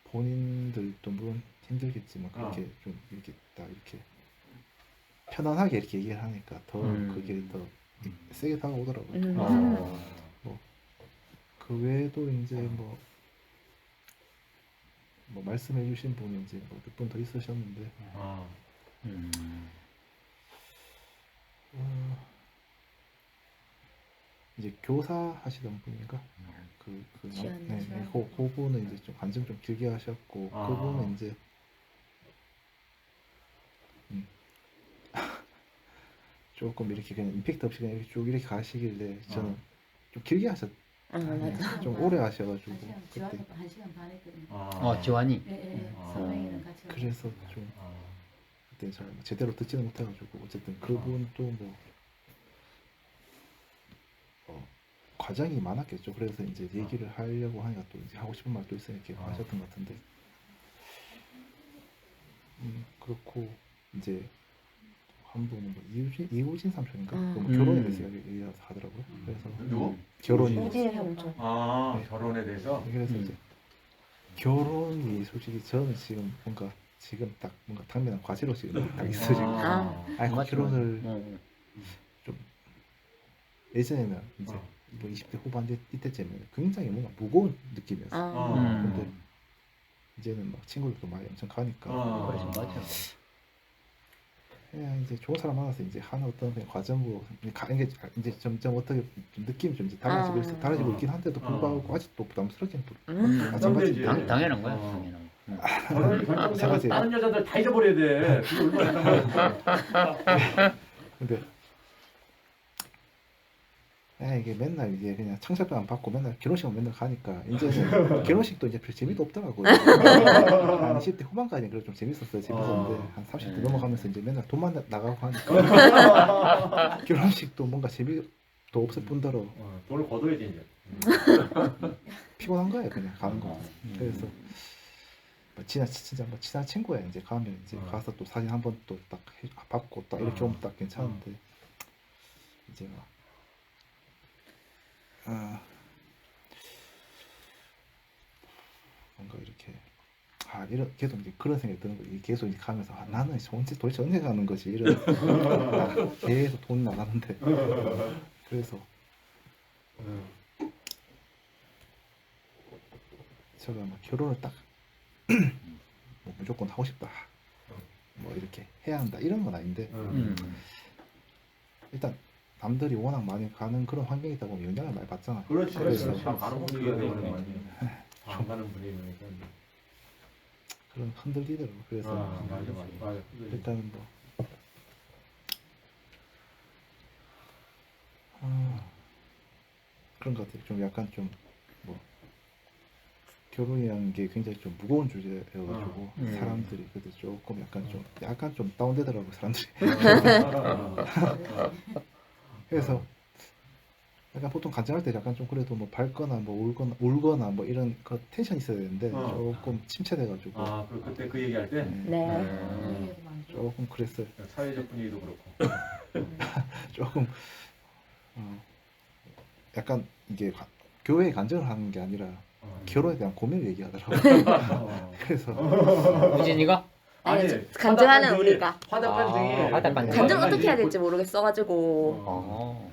본인들도 물론 힘들겠지만 그렇게 좀 이렇게 딱 이렇게 편안하게 이렇게 얘기를 하니까 더 그게 더 세게 다가오더라고요. 뭐 그 외에도 이제 뭐 말씀해주신 분이 이제 뭐 몇 분 더 있으셨는데 이제 교사 하시던 분인가? 그분은 이제 좀 관점 좀 길게 하셨고 그분은 이제 조금 이렇게 그냥 임팩트 없이 그냥 이렇게 쭉 이렇게 가시길래 저는 좀 길게 하셨. 맞아. 좀 오래 하셔가지고 지원이 그때 1시간 반 했거든요. 지환이. 예. 선생이랑 같이. 그래서 좀 그때 잘 제대로 듣지는 못해가지고 어쨌든 그분도 뭐 과정이 많았겠죠. 그래서 이제 얘기를 하려고 하니까 또 이제 하고 싶은 말도 있으니까 하셨던 것 같은데 그렇고 이제 한 분은 뭐 이우진 삼촌인가? 뭐 결혼에 대해서 얘기하더라고요. 그래서 누구? 결혼이 우진의 삼촌. 결혼에 대해서. 그래서 이제 결혼이 솔직히 저는 지금 뭔가 지금 딱 뭔가 당면한 과제로 지금 딱 있어 지금. 아니 맞죠. 결혼을 좀 예전에는 이제 뭐 20대 후반 이때쯤에는 굉장히 뭔가 무거운 느낌이었어. 근데 이제는 막 친구들도 많이 엄청 가니까 그래서 맞아. 그냥 이제 좋은 사람 만나서 이제 하는 어떤 그냥 과정으로 가는 게 이제 점점 어떻게 좀 느낌이 좀 이제 달라지고 있긴 한데도 불구하고 아직도 부담스럽긴 또 마찬가지. 당연한 거야. 당연한 거. 마찬가지. 다른 여자들 다 잊어버려야 돼. 그게 얼마나 근데 이게 맨날 이게 그냥 청첩장 받고 맨날 결혼식만 맨날 가니까 이제는 결혼식도 이제 별 재미도 없더라고요. 한 20대 후반까지는 그래도 좀 재밌었는데 한 30대 넘어가면서 이제 맨날 돈만 나가고 하니까 결혼식도 뭔가 재미도 없을 뿐더러 돈을 걷어야지 이제. 피곤한 거예요 그냥 가는 거. 그래서 진짜 뭐 친한 친구야 이제 가면 이제 가서 또 사진 한 번 또 딱 받고 딱 이렇게 오면 딱 괜찮은데 이제 막 뭔가 이렇게 이런 계속 이제 그런 생각이 드는 거지. 계속 이제 가면서 나는 도대체 언제 가는 거지 이런 계속 돈 나가는데 그래서 제가 막 결혼을 딱 뭐 무조건 하고 싶다 뭐 이렇게 해야 한다 이런 건 아닌데 일단 남들이 워낙 많이 가는 그런 환경이다 보면 영향을 많이 받잖아. 그렇지. 그래서 참 가는 분위기가 되는 거 아니야. 안 가는 분위기니까. 그런 흔들리더라고. 그래서 맞아. 일단은 뭐 그런 것 같아요. 좀 약간 좀 결혼이라는 게 굉장히 좀 무거운 주제여가지고 사람들이 그때 조금 약간 좀 다운되더라고 사람들이. 그래서 약간 보통 간증할 때 약간 좀 그래도 뭐 밝거나 뭐 울거나 뭐 이런 그 텐션이 있어야 되는데 조금 침체돼가지고 그때 그 얘기할 때 네. 조금 그랬어요. 사회적 분위기도 그렇고. 조금 약간 이게 교회에 간증을 하는 게 아니라 결혼에 대한 고민을 얘기하더라고요. 그래서 우진이가 아니, 간증하는 우리가. 화답 간증이. 화답 간증. 간증 어떻게 해야 될지 모르겠어가지고.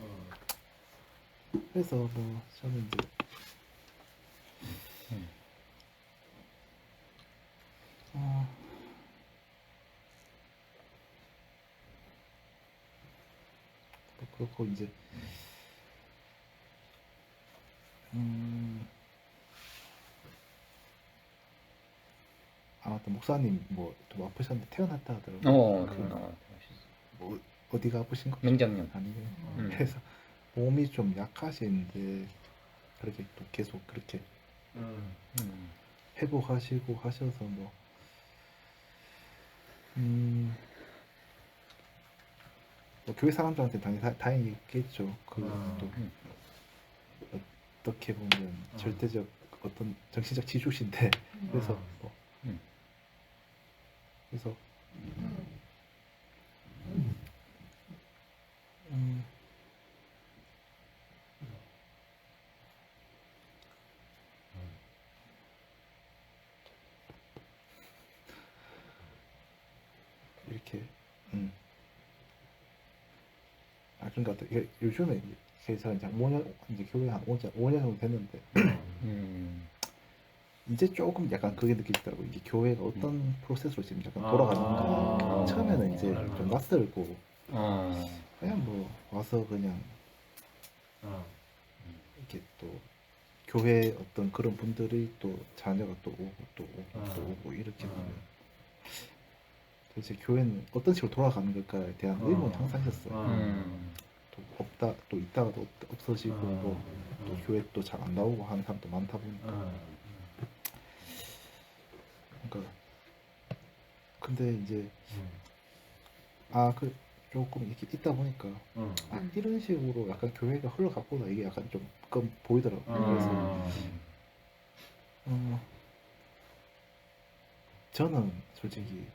그래서 뭐 저는 이제 뭐 그렇고 이제 아무튼 목사님 뭐 좀 아프셨는데 태어났다 하더라고요. 뭐 어디가 아프신 거? 명장면. 아니에요. 그래서 몸이 좀 약하신데 그렇게 또 계속 그렇게 회복하시고 하셔서 뭐 뭐 교회 사람들한테 당연히 다행이겠죠. 또 어떻게 보면 절대적 어떤 정신적 지주신데 그래서 뭐 그래서 이렇게 그러니까 이게 요즘에 그래서 이제 5년 이제 교회 한 5년 정도 됐는데 이제 조금 약간 그게 느껴지더라고. 이게 교회가 어떤 프로세스로 지금 약간 돌아가는가. 처음에는 이제 좀 낯설고 그냥 뭐 와서 그냥 이렇게 또 교회 어떤 그런 분들이 또 자녀가 또 오고 또 오고 또 오고 이렇게 보면 도대체 교회는 어떤 식으로 돌아가는 걸까에 대한 의문이 항상 있었어요. 또 있다가 또 없어지고 또 교회 또 잘 안 나오고 하는 사람도 많다 보니까 그러니까 근데 이제 그 조금 이렇게 있다 보니까 이런 식으로 약간 교회가 흘러갔구나 이게 약간 좀 보이더라고요. 그래서 저는 솔직히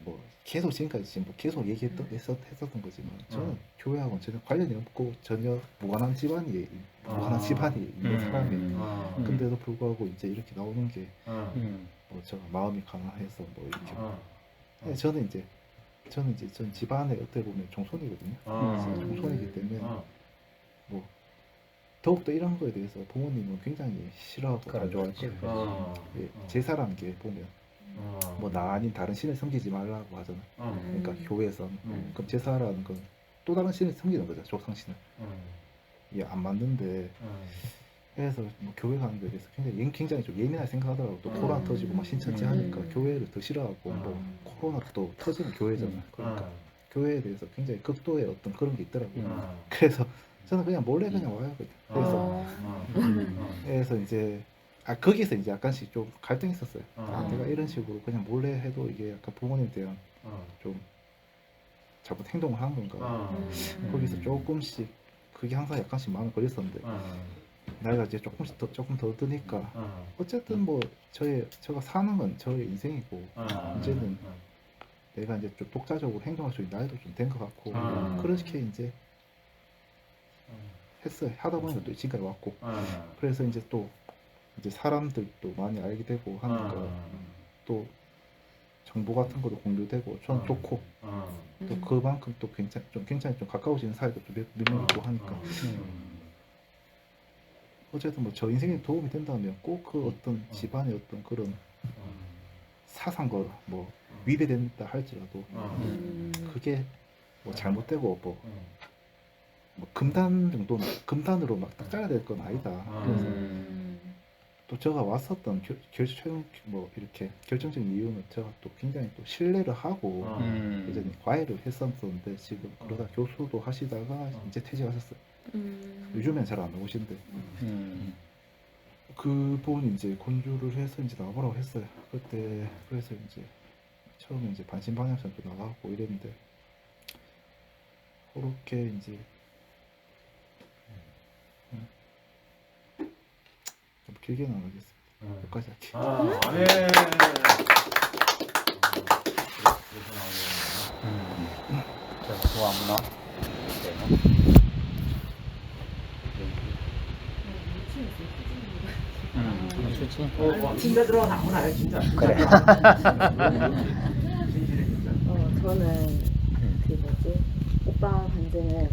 뭐 계속 지금까지 지금 뭐 계속 했었던 거지만 저는 교회하고는 전혀 관련이 없고 전혀 무관한 집안이 있는 사람이에요. 근데도 불구하고 이제 이렇게 나오는 게 뭐 제가 마음이 강해서 뭐 이렇게 저는 전 집안에 어떻게 보면 종손이거든요. 종손이기 때문에 뭐 더욱더 이런 거에 대해서 부모님은 굉장히 싫어하고 안 좋아할 거예요. 제사라는 게 보면 뭐 나 아닌 다른 신을 섬기지 말라고 하잖아요. 그러니까 교회에서 그럼 제사라는 건 또 다른 신을 섬기는 거죠. 조상신을. 이게 안 맞는데 그래서 뭐 교회 가는 거에 대해서 굉장히 좀 예민하게 생각하더라고. 또 코로나 터지고 막 신천지 하니까 교회를 더 싫어하고 뭐 코로나 또 터지는 교회잖아요. 그러니까 교회에 대해서 굉장히 극도의 어떤 그런 게 있더라고요. 그래서 저는 그냥 몰래 그냥 와요. 그래서 이제 거기서 이제 약간씩 좀 갈등이 있었어요. 내가 이런 식으로 그냥 몰래 해도 이게 약간 부모님에 대한 좀 잘못 행동을 한 건가. 거기서 조금씩 그게 항상 약간씩 마음에 걸렸었는데 나이가 이제 조금 더 드니까 어쨌든 뭐 제가 사는 건 저의 인생이고 이제는 내가 이제 좀 독자적으로 행동할 수 있는 나이도 좀 된 것 같고 그렇게 이제 했어요. 하다 보니까 또 지금까지 왔고 그래서 이제 또 이제 사람들도 많이 알게 되고 하니까 또 정보 같은 것도 공유되고 저는 좋고 또 그만큼 또 굉장히 좀 가까워지는 사이도 몇 명 있고 하니까 어쨌든 뭐 저 인생에 도움이 된다면 꼭 그 어떤 집안의 어떤 그런 사상과 뭐 위배된다 할지라도 그게 뭐 잘못되고 뭐 금단 정도는 금단으로 막 딱 잘라야 될 건 아니다. 그래서 또 제가 왔었던 뭐 이렇게 결정적인 이유는 제가 또 굉장히 또 신뢰를 하고 예전에 과외를 했었는데 지금 그러다 교수도 하시다가 이제 퇴직하셨어요. 요즘엔 잘 안 나오신데 그 부분 이제 권유를 해서 이제 나가보라고 했어요. 그때 그래서 이제 처음에 이제 반신반의하면서 나가고 이랬는데 그렇게 이제 좀 길게는 안 하겠습니다. 여기까지 할게요. 아멘. 자, 좋아하구나. 좋지. 진짜 들어가 나오나요 진짜. 그래. 저는 그 뭐지 오빠 반지는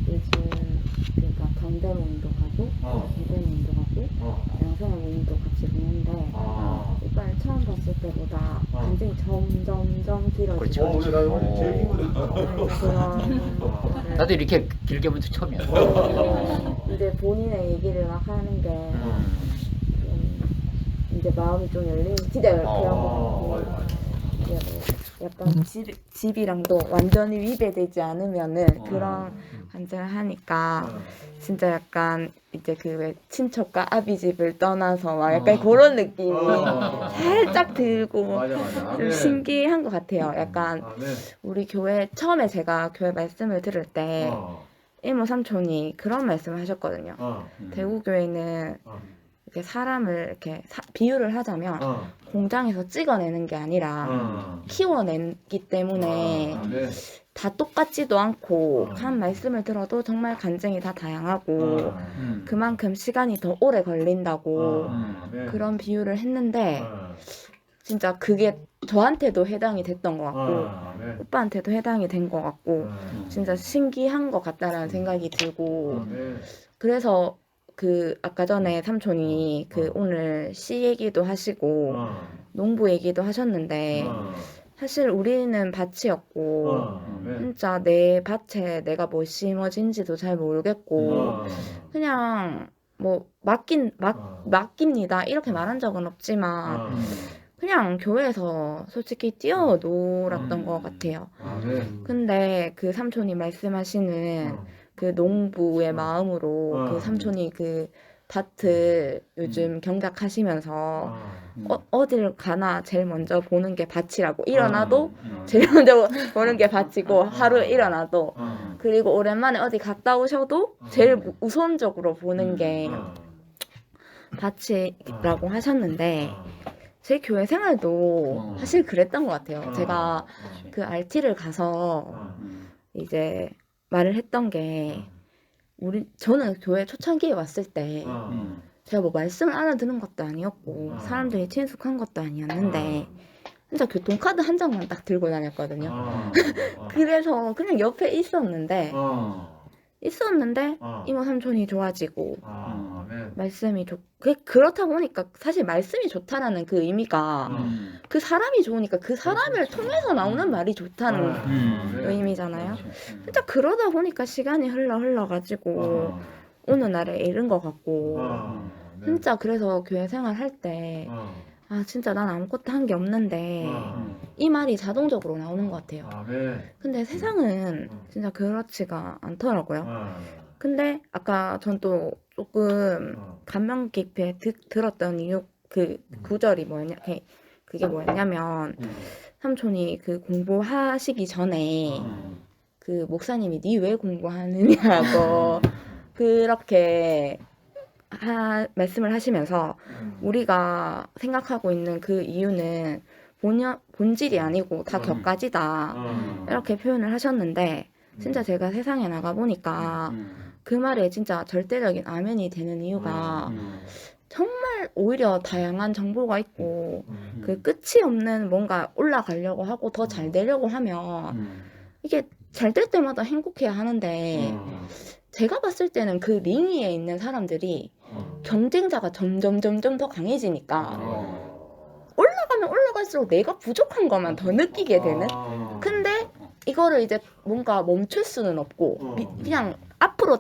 요즘 그러니까 강대모임도 가고 대대모임도 가고 양성모임도 같이 보는데 오빠를 처음 봤을 때보다 반증이 점점점 그렇지. 길어지고 근데 나 오늘 제일 긴 거다. 그런 거를 나도 이렇게 길게 본 적 처음이야. 이제 본인의 얘기를 막 하는 게 이제 마음이 좀 열리는 진짜 그런 거 같고 이제 뭐 약간 집이랑도 완전히 위배되지 않으면은 그런 반증을 하니까 진짜 약간 이제 그 왜 친척과 아비 집을 떠나서 막 약간 그런 느낌이 살짝 들고 맞아. 좀 신기한 것 같아요. 약간 아멘. 우리 교회 처음에 제가 교회 말씀을 들을 때 이모 삼촌이 그런 말씀을 하셨거든요. 대구 교회는 이렇게 사람을 이렇게 비유를 하자면 공장에서 찍어내는 게 아니라 키워내기 때문에 아멘. 다 똑같지도 않고 한 말씀을 들어도 정말 간증이 다 다양하고 그만큼 시간이 더 오래 걸린다고 그런 비유를 했는데 진짜 그게 저한테도 해당이 됐던 것 같고 오빠한테도 해당이 된 것 같고 진짜 신기한 것 같다라는 생각이 들고 그래서 그 아까 전에 삼촌이 그 오늘 시 얘기도 하시고 농부 얘기도 하셨는데 사실 우리는 밭이었고 진짜 내 밭에 내가 뭐 심어진지도 잘 모르겠고 그냥 뭐 맡깁니다 이렇게 말한 적은 없지만 그냥 교회에서 솔직히 뛰어놀았던 것 같아요. 근데 그 삼촌이 말씀하시는 그 농부의 마음으로 그 삼촌이 그 밭을 요즘 경작하시면서 어딜 가나 제일 먼저 보는 게 밭이라고 일어나도 제일 먼저 보는 게 밭이고 하루 일어나도 그리고 오랜만에 어디 갔다 오셔도 제일 우선적으로 보는 게 밭이라고 하셨는데 제 교회 생활도 사실 그랬던 것 같아요. 제가 그 RT를 가서 이제 말을 했던 게 저는 교회 초창기에 왔을 때 제가 뭐 말씀을 알아듣는 것도 아니었고 사람들이 친숙한 것도 아니었는데 진짜 교통카드 한 장만 딱 들고 다녔거든요. 그래서 그냥 옆에 있었는데 이모 삼촌이 좋아지고 말씀이 그렇다 보니까 사실 말씀이 좋다라는 그 의미가 그 사람이 좋으니까 그 사람을 통해서 나오는 말이 좋다는 의미잖아요. 진짜 그러다 보니까 시간이 흘러가지고 어느 날에 이른 것 같고 진짜 그래서 교회 생활할 때 아 진짜 난 아무것도 한 게 없는데 이 말이 자동적으로 나오는 것 같아요. 근데 세상은 진짜 그렇지가 않더라고요. 근데 아까 전 또 조금 감명 깊게 들었던 이유 그 구절이 그게 뭐였냐면 삼촌이 그 공부하시기 전에 그 목사님이 니 왜 공부하느냐고 그렇게 말씀을 하시면서 우리가 생각하고 있는 그 이유는 본질이 아니고 다 격가지다 이렇게 표현을 하셨는데 진짜 제가 세상에 나가보니까 그 말에 진짜 절대적인 아멘이 되는 이유가 정말 오히려 다양한 정보가 있고 그 끝이 없는 뭔가 올라가려고 하고 더 잘 되려고 하면 이게 잘 될 때마다 행복해야 하는데 제가 봤을 때는 그 링 위에 있는 사람들이 경쟁자가 점점 더 강해지니까 올라가면 올라갈수록 내가 부족한 것만 더 느끼게 되는 근데 이거를 이제 뭔가 멈출 수는 없고 그냥 앞으로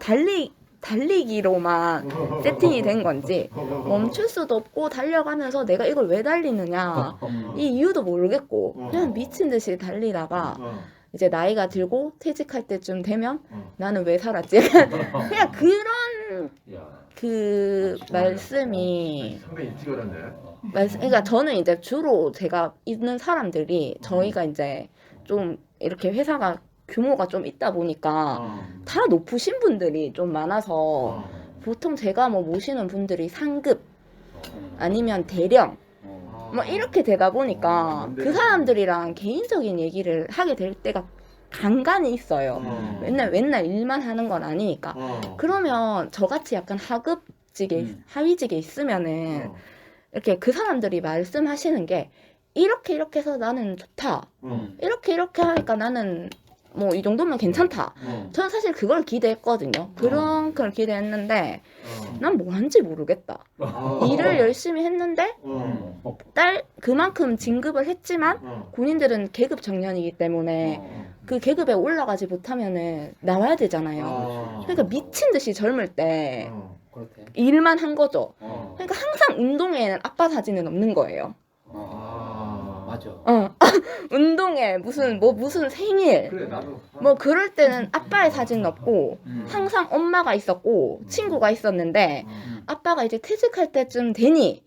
달리기로만 세팅이 된 건지 멈출 수도 없고 달려가면서 내가 이걸 왜 달리느냐 이 이유도 모르겠고 그냥 미친 듯이 달리다가 이제 나이가 들고 퇴직할 때쯤 되면 나는 왜 살았지? 그냥 그런 그 말씀이 상당히 일찍 알았네. 그러니까 저는 이제 주로 제가 있는 사람들이 저희가 이제 좀 이렇게 회사가 규모가 좀 있다 보니까 다 높으신 분들이 좀 많아서 보통 제가 뭐 모시는 분들이 상급 아니면 대령 뭐 이렇게 되다 보니까 그 사람들이랑 개인적인 얘기를 하게 될 때가 간간이 있어요. 맨날 일만 하는 건 아니니까. 그러면 저같이 약간 하급직에 하위직에 있으면은 이렇게 그 사람들이 말씀하시는 게 이렇게 해서 나는 좋다. 이렇게 하니까 나는 뭐 이 정도면 괜찮다. 저는 사실 그걸 기대했거든요. 그런 걸 기대했는데 난 뭐 하는지 모르겠다. 일을 열심히 했는데 그만큼 진급을 했지만 본인들은 계급 청년이기 때문에 그 계급에 올라가지 못하면은 나와야 되잖아요. 그러니까 미친 듯이 젊을 때 그렇대. 일만 한 거죠. 그러니까 항상 운동회에는 아빠 사진은 없는 거예요. 맞아. 운동회 무슨 생일 그래 나도. 뭐 그럴 때는 아빠의 사진은 없고 항상 엄마가 있었고 친구가 있었는데 아빠가 이제 퇴직할 때쯤 되니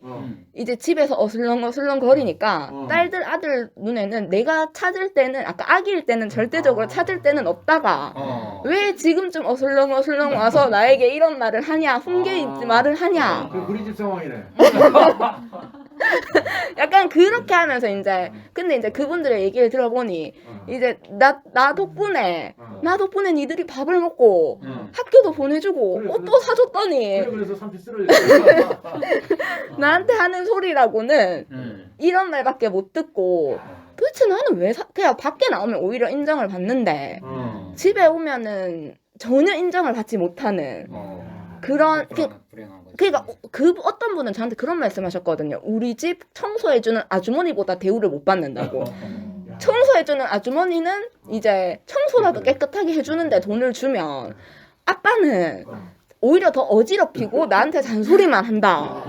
이제 집에서 어슬렁어슬렁 거리니까 딸들 아들 눈에는 내가 찾을 때는 아까 아기일 때는 절대적으로 찾을 때는 없다가 왜 지금쯤 어슬렁어슬렁 와서 나에게 이런 말을 하냐 훈계있지 말을 하냐 그 우리 집 상황이네. 약간 그렇게 하면서 이제 근데 이제 그분들의 얘기를 들어보니 이제 나 덕분에 니들이 밥을 먹고 학교도 보내주고 그래, 옷도 사줬더니 그래서 삼촌 쓰러졌어. 나한테 하는 소리라고는 이런 말밖에 못 듣고 도대체 나는 왜 그냥 밖에 나오면 오히려 인정을 받는데 집에 오면은 전혀 인정을 받지 못하는 그런 그러니까 그 어떤 분은 저한테 그런 말씀하셨거든요. 우리 집 청소해주는 아주머니보다 대우를 못 받는다고. 청소해주는 아주머니는 이제 청소라도 깨끗하게 해주는데 돈을 주면 아빠는 오히려 더 어지럽히고 나한테 잔소리만 한다.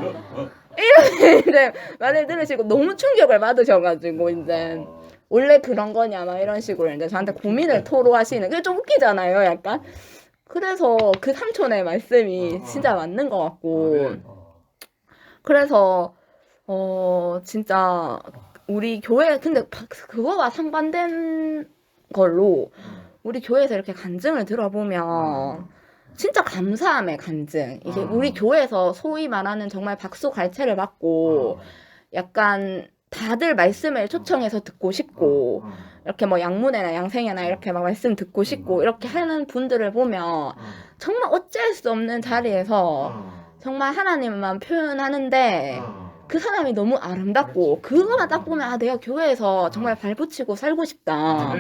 이렇게 이제 말을 들으시고 너무 충격을 받으셔가지고 이제 원래 그런 거냐 막 이런 식으로 이제 저한테 고민을 토로하시는 그게 좀 웃기잖아요, 약간. 그래서 그 삼촌의 말씀이 진짜 맞는 것 같고 그래서 진짜 우리 교회 근데 그거와 상반된 걸로 우리 교회에서 이렇게 간증을 들어보면 진짜 감사함의 간증 이게 우리 교회에서 소위 말하는 정말 박수갈채를 받고 약간 다들 말씀을 초청해서 듣고 싶고 이렇게 뭐 양문회나 양생회나 이렇게 막 말씀 듣고 싶고 이렇게 하는 분들을 보면 정말 어찌할 수 없는 자리에서 정말 하나님만 표현하는데 그 사람이 너무 아름답고 그거만 딱 보면 아 내가 교회에서 정말 발붙이고 살고 싶다.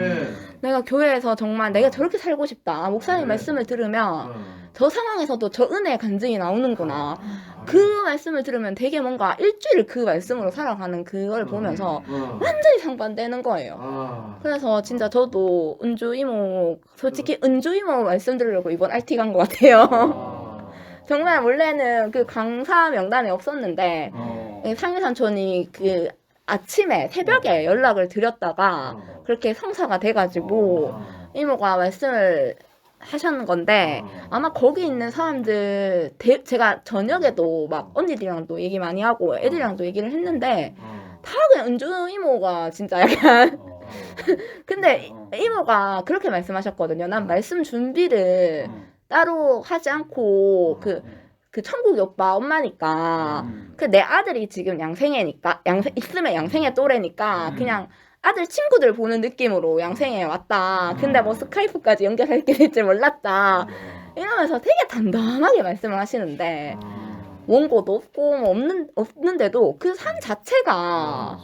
내가 교회에서 정말 내가 저렇게 살고 싶다. 목사님 말씀을 들으면 저 상황에서도 저 은혜의 간증이 나오는구나. 그 말씀을 들으면 되게 뭔가 일주일 그 말씀으로 살아가는 그걸 보면서 완전히 상반되는 거예요. 그래서 진짜 저도 은주 이모 솔직히 은주 이모 말씀드리려고 이번 RT 간 것 같아요. 정말 원래는 그 강사 명단에 없었는데 상일 삼촌이 그 아침에 새벽에 연락을 드렸다가 그렇게 성사가 돼가지고 이모가 말씀을 하셨는 건데 아마 거기 있는 사람들 제가 저녁에도 막 언니들이랑도 얘기 많이 하고 애들이랑도 얘기를 했는데 다 그냥 은주 이모가 진짜 약간 근데 이모가 그렇게 말씀하셨거든요. 난 말씀 준비를 따로 하지 않고 그 천국이 오빠 엄마니까 그 내 아들이 지금 양생애니까 있으면 양생애 또래니까 그냥 아들 친구들 보는 느낌으로 양생에 왔다. 근데 뭐 스카이프까지 연결할 게 될 줄 몰랐다. 이러면서 되게 담담하게 말씀을 하시는데 원고도 없고 뭐 없는데도 그 삶 자체가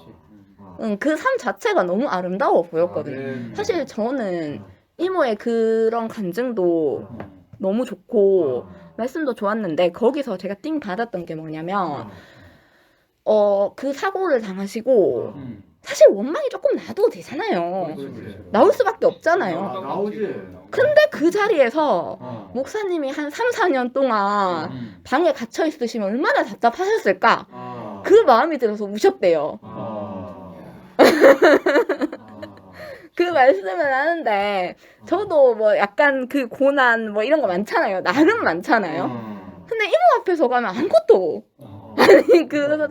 그 삶 자체가 너무 아름다워 보였거든요. 사실 저는 이모의 그런 간증도 너무 좋고 말씀도 좋았는데 거기서 제가 띵 받았던 게 뭐냐면 그 사고를 당하시고 사실 원망이 조금 나도 되잖아요. 나올 수밖에 없잖아요. 나오지. 근데 그 자리에서 목사님이 한 3, 4년 동안 방에 갇혀 있으시면 얼마나 답답하셨을까? 그 마음이 들어서 우셨대요. 그 말씀을 하는데 저도 뭐 약간 그 고난 뭐 이런 거 많잖아요. 나름 많잖아요. 근데 이모 앞에서 가면 아무것도 아니 그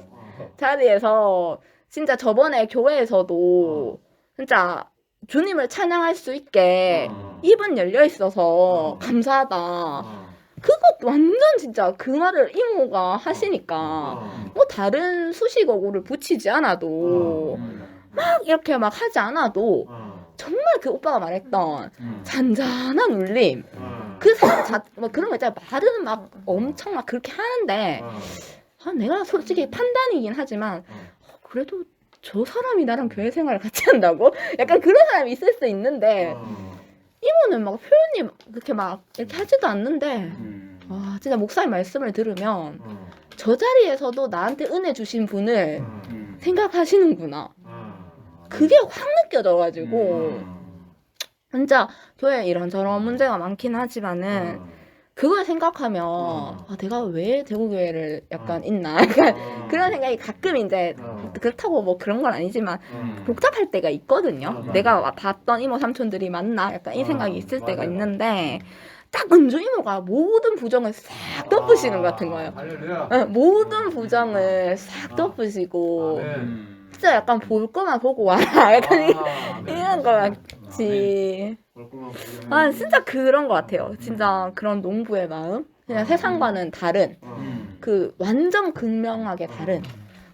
자리에서 진짜 저번에 교회에서도 진짜 주님을 찬양할 수 있게 입은 열려 있어서 감사하다. 그것도 완전 진짜 그 말을 이모가 하시니까 뭐 다른 수식어구를 붙이지 않아도 막 이렇게 막 하지 않아도 정말 그 오빠가 말했던 잔잔한 울림 그 뭐 그런 거 있잖아요. 말은 막 엄청 막 그렇게 하는데 내가 솔직히 판단이긴 하지만 그래도 저 사람이 나랑 교회 생활을 같이 한다고? 약간 그런 사람이 있을 수 있는데 이모는 막 표현이 그렇게 막 이렇게 하지도 않는데 와 진짜 목사님 말씀을 들으면 저 자리에서도 나한테 은혜 주신 분을 생각하시는구나. 그게 확 느껴져가지고 진짜 교회에 이런저런 문제가 많긴 하지만은 그걸 생각하면 내가 왜 대구교회를 약간 있나 약간 그런 생각이 가끔 이제 그렇다고 뭐 그런 건 아니지만 복잡할 때가 있거든요. 내가 봤던 이모 삼촌들이 맞나 약간 이 생각이 있을 때가 있는데 딱 은주 이모가 모든 부정을 싹 덮으시는 것 같은 거예요. 모든 부정을 싹 덮으시고 진짜 약간 볼 거만 보고 와라 약간 이런 거 같이 진짜 그런 것 같아요. 진짜 그런 농부의 마음 그냥 세상과는 다른 그 완전 극명하게 다른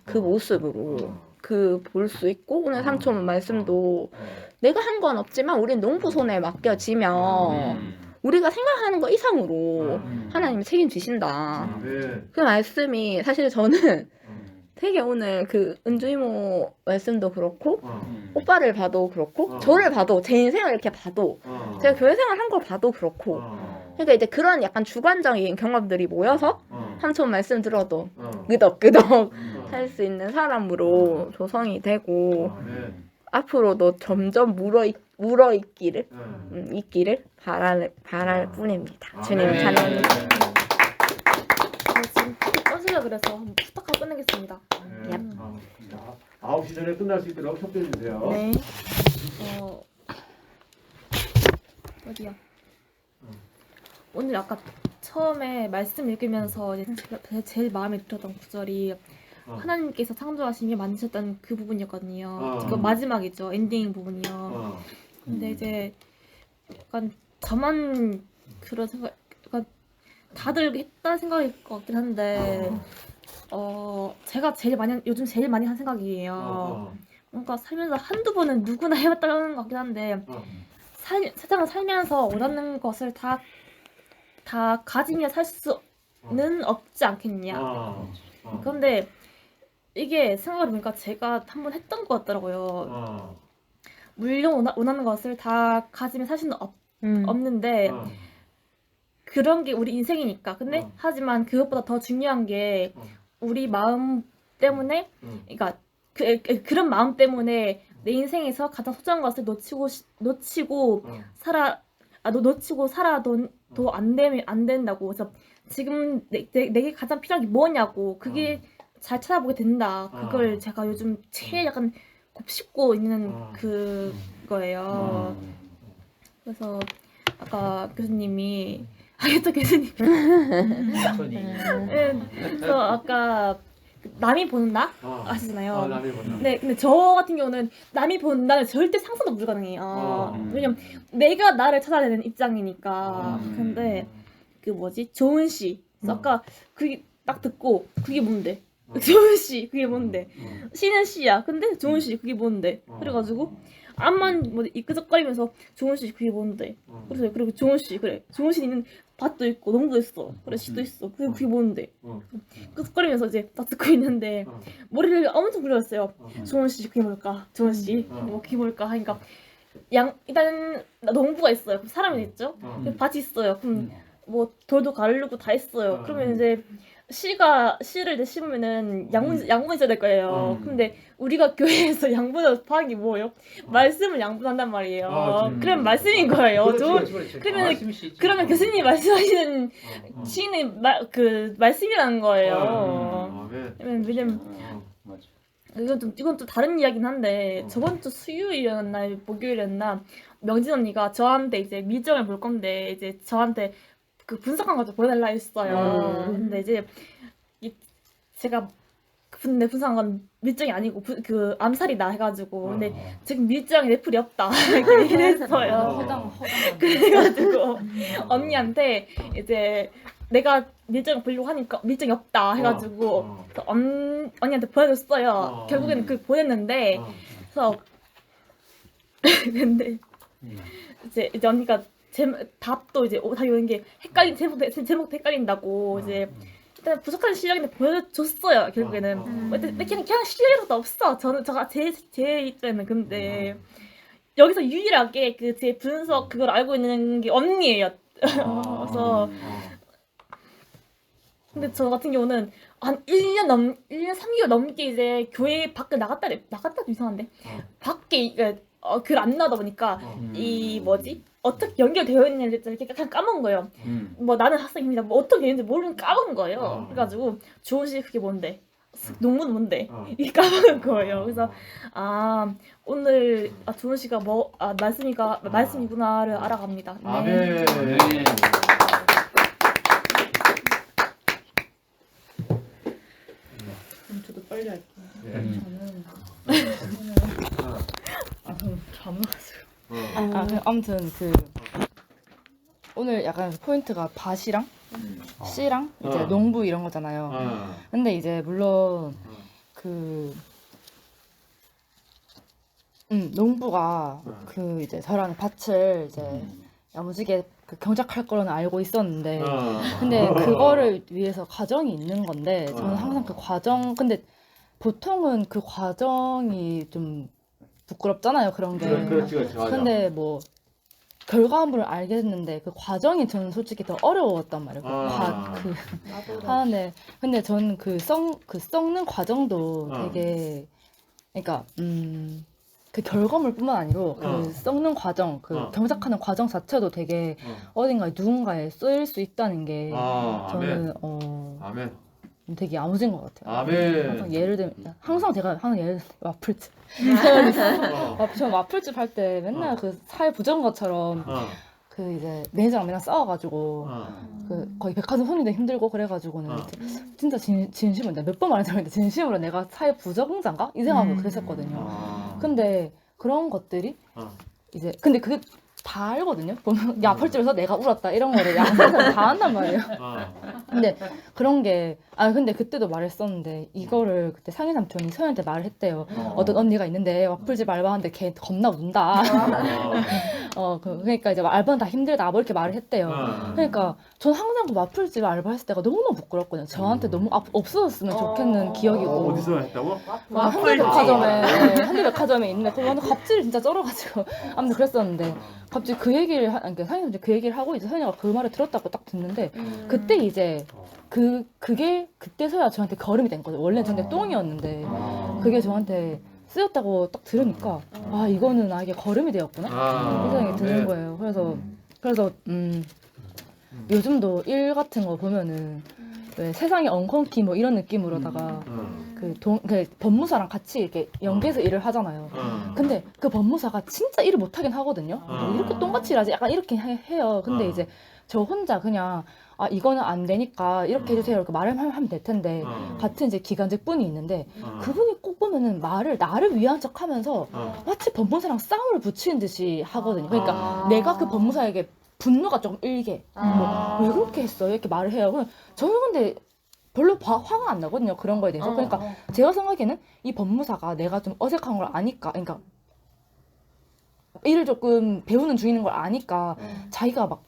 그 모습으로 그 볼 수 있고 오늘 삼촌 말씀도 내가 한 건 없지만 우린 농부 손에 맡겨지면 우리가 생각하는 거 이상으로 하나님이 책임지신다. 그 말씀이 사실 저는 되게 오늘 그 은주 이모 말씀도 그렇고 오빠를 봐도 그렇고 저를 봐도 제 인생을 이렇게 봐도 제가 교회 생활 한 걸 봐도 그렇고 그러니까 이제 그런 약간 주관적인 경험들이 모여서 삼촌 말씀 들어도 끄덕끄덕 할 수 있는 사람으로 조성이 되고 앞으로도 점점 물어있기를 있기를 바랄 뿐입니다. 주님 찬양합니다. 지금 꺼지려 그래서 한번 부탁하고 끝내겠습니다. 9시 전에 끝날 수 있도록 협조해 주세요. 네. 어디야? 오늘 아까 처음에 말씀 읽으면서 이제 제일 마음에 들었던 구절이 하나님께서 창조하시며 만드셨다는 그 부분이었거든요. 그 마지막이죠. 엔딩 부분이요. 근데 이제 약간 저만 그런 생각, 약간 다들 했다는 생각일 것 같긴 한데 제가 요즘 제일 많이 한 생각이에요. 뭔가 살면서 한두 번은 누구나 해봤다는 것 같긴 한데 세상을 살면서 원하는 것을 다 가지며 살 수는 없지 않겠냐. 그런데 이게 생각해보니까 제가 한번 했던 것 같더라고요. 물론 원하는 것을 다 가지며 살 수는 없는데 그런 게 우리 인생이니까. 근데 하지만 그것보다 더 중요한 게 우리 마음 때문에 그러니까 그런 마음 때문에 내 인생에서 가장 소중한 것을 놓치고 살아도 안 된다고. 그래서 지금 내게 가장 필요한 게 뭐냐고. 그게 잘 찾아보게 된다. 그걸 제가 요즘 제일 약간 곱씹고 있는 그거예요. 그래서 아까 교수님이 또 교수님 그래서 아까 남이 보는 나 아시잖아요. 남이 본다. 네, 근데 저 같은 경우는 남이 보는 나는 절대 상상도 불가능해요. 왜냐면 내가 나를 찾아야 되는 입장이니까. 근데 그 뭐지? 조은 씨. 아까 그게 딱 듣고 그게 뭔데? 조은 씨 그게 뭔데? 씨는 씨야. 근데 조은 씨 그게 뭔데? 그래가지고 암만 뭐 이끄적거리면서 조은 씨 그게 뭔데? 그래서 그리고 조은 씨 그래. 조은 씨는 밭도 있고 농도 있어. 그래 시도 있어. 그게 뭔데? 끄덕거리면서 이제 딱 듣고 있는데 머리를 엄청 굴렸어요. 조은 씨 그게 뭘까? 조은 씨 뭐 그게 뭘까? 하니까 일단 농부가 있어요. 그럼 사람이 있죠. 밭이 있어요. 그럼 뭐 돌도 가르고 다 있어요. 그러면 이제 씨를 이제 심으면은 양분 있어야 될 거예요. 근데 우리가 교회에서 양분을 파는 게 뭐예요? 말씀을 양분한단 말이에요. 그럼 말씀인 거예요. 그러면 교수님이 말씀하시는 씨는 말씀이라는 거예요. 왜냐면 이건 또 다른 이야기긴 한데 저번 주 수요일이었나 목요일이었나 명진 언니가 저한테 이제 미정을 볼 건데 이제 저한테 그 분석한 것도 보내달라 했어요. 근데 이제 제가 근데 분석한 건 밀정이 아니고 그 암살이다 해가지고 근데 지금 밀정이 넷플이 없다 이렇게 얘기를 했어요. 그래가지고 언니한테 이제 내가 밀정을 보려고 하니까 밀정이 없다 해가지고 그래서 언니한테 보내줬어요. 결국에는 그 보냈는데 그래서 근데 이제 언니가 답도 이제 답이 오는 게 제목도 헷갈린다고 이제 일단 부족한 실력인데 보여줬어요. 결국에는 그냥 실력이라도 없어. 저는 제 입장에는 근데 여기서 유일하게 그 제 분석 그걸 알고 있는 게 언니예요. 그래서 근데 저 같은 경우는 한 1년 3개월 넘게 이제 교회 밖에 나갔다도 이상한데 밖에 글 안 나오다 보니까 이 뭐지 어떻게 연결되어 있는지 이렇게 그냥 까먹은 거예요. 뭐 나는 학생입니다. 뭐 어떻게 되는지 모르는 까먹은 거예요. 그래가지고 조은씨 그게 뭔데? 논문 뭔데? 이게 까먹은 거예요. 그래서 오늘 조은씨가 말씀이구나를 알아갑니다. 네. 아멘. 그럼 저도 빨리 할게요. 저는 잠을 아무튼 오늘 약간 포인트가 밭이랑 씨랑 이제 농부 이런 거잖아요. 근데 이제 물론 농부가 이제 저랑 밭을 이제 야무지게 경작할 거는 알고 있었는데 근데 그거를 위해서 과정이 있는 건데 저는 항상 그 과정 근데 보통은 그 과정이 좀 부끄럽잖아요 그런 게. 그렇지, 맞아. 근데 뭐 결과물을 알겠는데 그 과정이 저는 솔직히 더 어려웠단 말이에요. 하는데 근데 저는 썩는 과정도 되게 그러니까 그 결과물뿐만 아니고 그 썩는 과정, 경작하는 과정 자체도 되게 어딘가에 누군가에 쓰일 수 있다는 게 저는 아멘. 되게 야무진 것 같아요. 아멘. 항상 예를 들면 항상 예를 들면 와플집 저 와플집 할 때 맨날 그 사회 부정 것처럼 그 이제 매니저랑 맨날 싸워가지고 거의 백화점 손님도 힘들고 그래가지고는 진짜 진심으로 내가 몇 번 말했는데 진심으로 내가 사회 부적응자인가 이 생각을 그랬었거든요. 근데 그런 것들이 이제 근데 그게 다 알거든요. 보면 야펄집에서 내가 울었다 이런 거를 양쪽으로 다 한단 말이에요. 근데 그런 게 근데 그때도 말했었는데 이거를 그때 상희 삼촌이 소연한테 말을 했대요. 어떤 언니가 있는데 와플집 알바하는데 걔 겁나 운다. 그러니까 이제 알바는 다 힘들다 뭐 이렇게 말을 했대요. 그러니까 전 항상 그 와플집 알바했을 때가 너무 부끄럽거든요. 저한테 너무 없어졌으면 좋겠는 기억이고. 어디서 했다고? 현대백화점에 있는데 그 완전 갑질이 진짜 쩔어가지고 아무튼 그랬었는데 갑자기 그 얘기를 그러니까 상희 삼촌이 그 얘기를 하고 이제 소연이가 그 말을 들었다고 딱 듣는데 그때 이제 그게 그때서야 저한테 거름이 된 거죠. 원래는 저한테 똥이었는데 그게 저한테 쓰였다고 딱 들으니까 이거는 나에게 거름이 되었구나 이 생각이 드는 거예요. 그래서 요즘도 일 같은 거 보면은 왜 세상이 엉겅퀴 뭐 이런 느낌으로다가 그 법무사랑 같이 이렇게 연계해서 일을 하잖아요. 근데 그 법무사가 진짜 일을 못하긴 하거든요. 뭐 이렇게 똥같이 일하지 약간 이렇게 해요. 근데 이제 저 혼자 그냥 이거는 안 되니까 이렇게 해주세요 이렇게 말을 하면 될 텐데 같은 이제 기간직분이 있는데 그분이 꼭 보면은 나를 위한 척하면서 마치 법무사랑 싸움을 붙이는 듯이 하거든요. 그러니까 내가 그 법무사에게 분노가 조금 일게 왜 그렇게 했어 이렇게 말을 해요. 저는 근데 별로 화가 안 나거든요 그런 거에 대해서. 그러니까 제가 생각에는 이 법무사가 내가 좀 어색한 걸 아니까 그러니까 일을 조금 배우는 중인 걸 아니까 자기가 막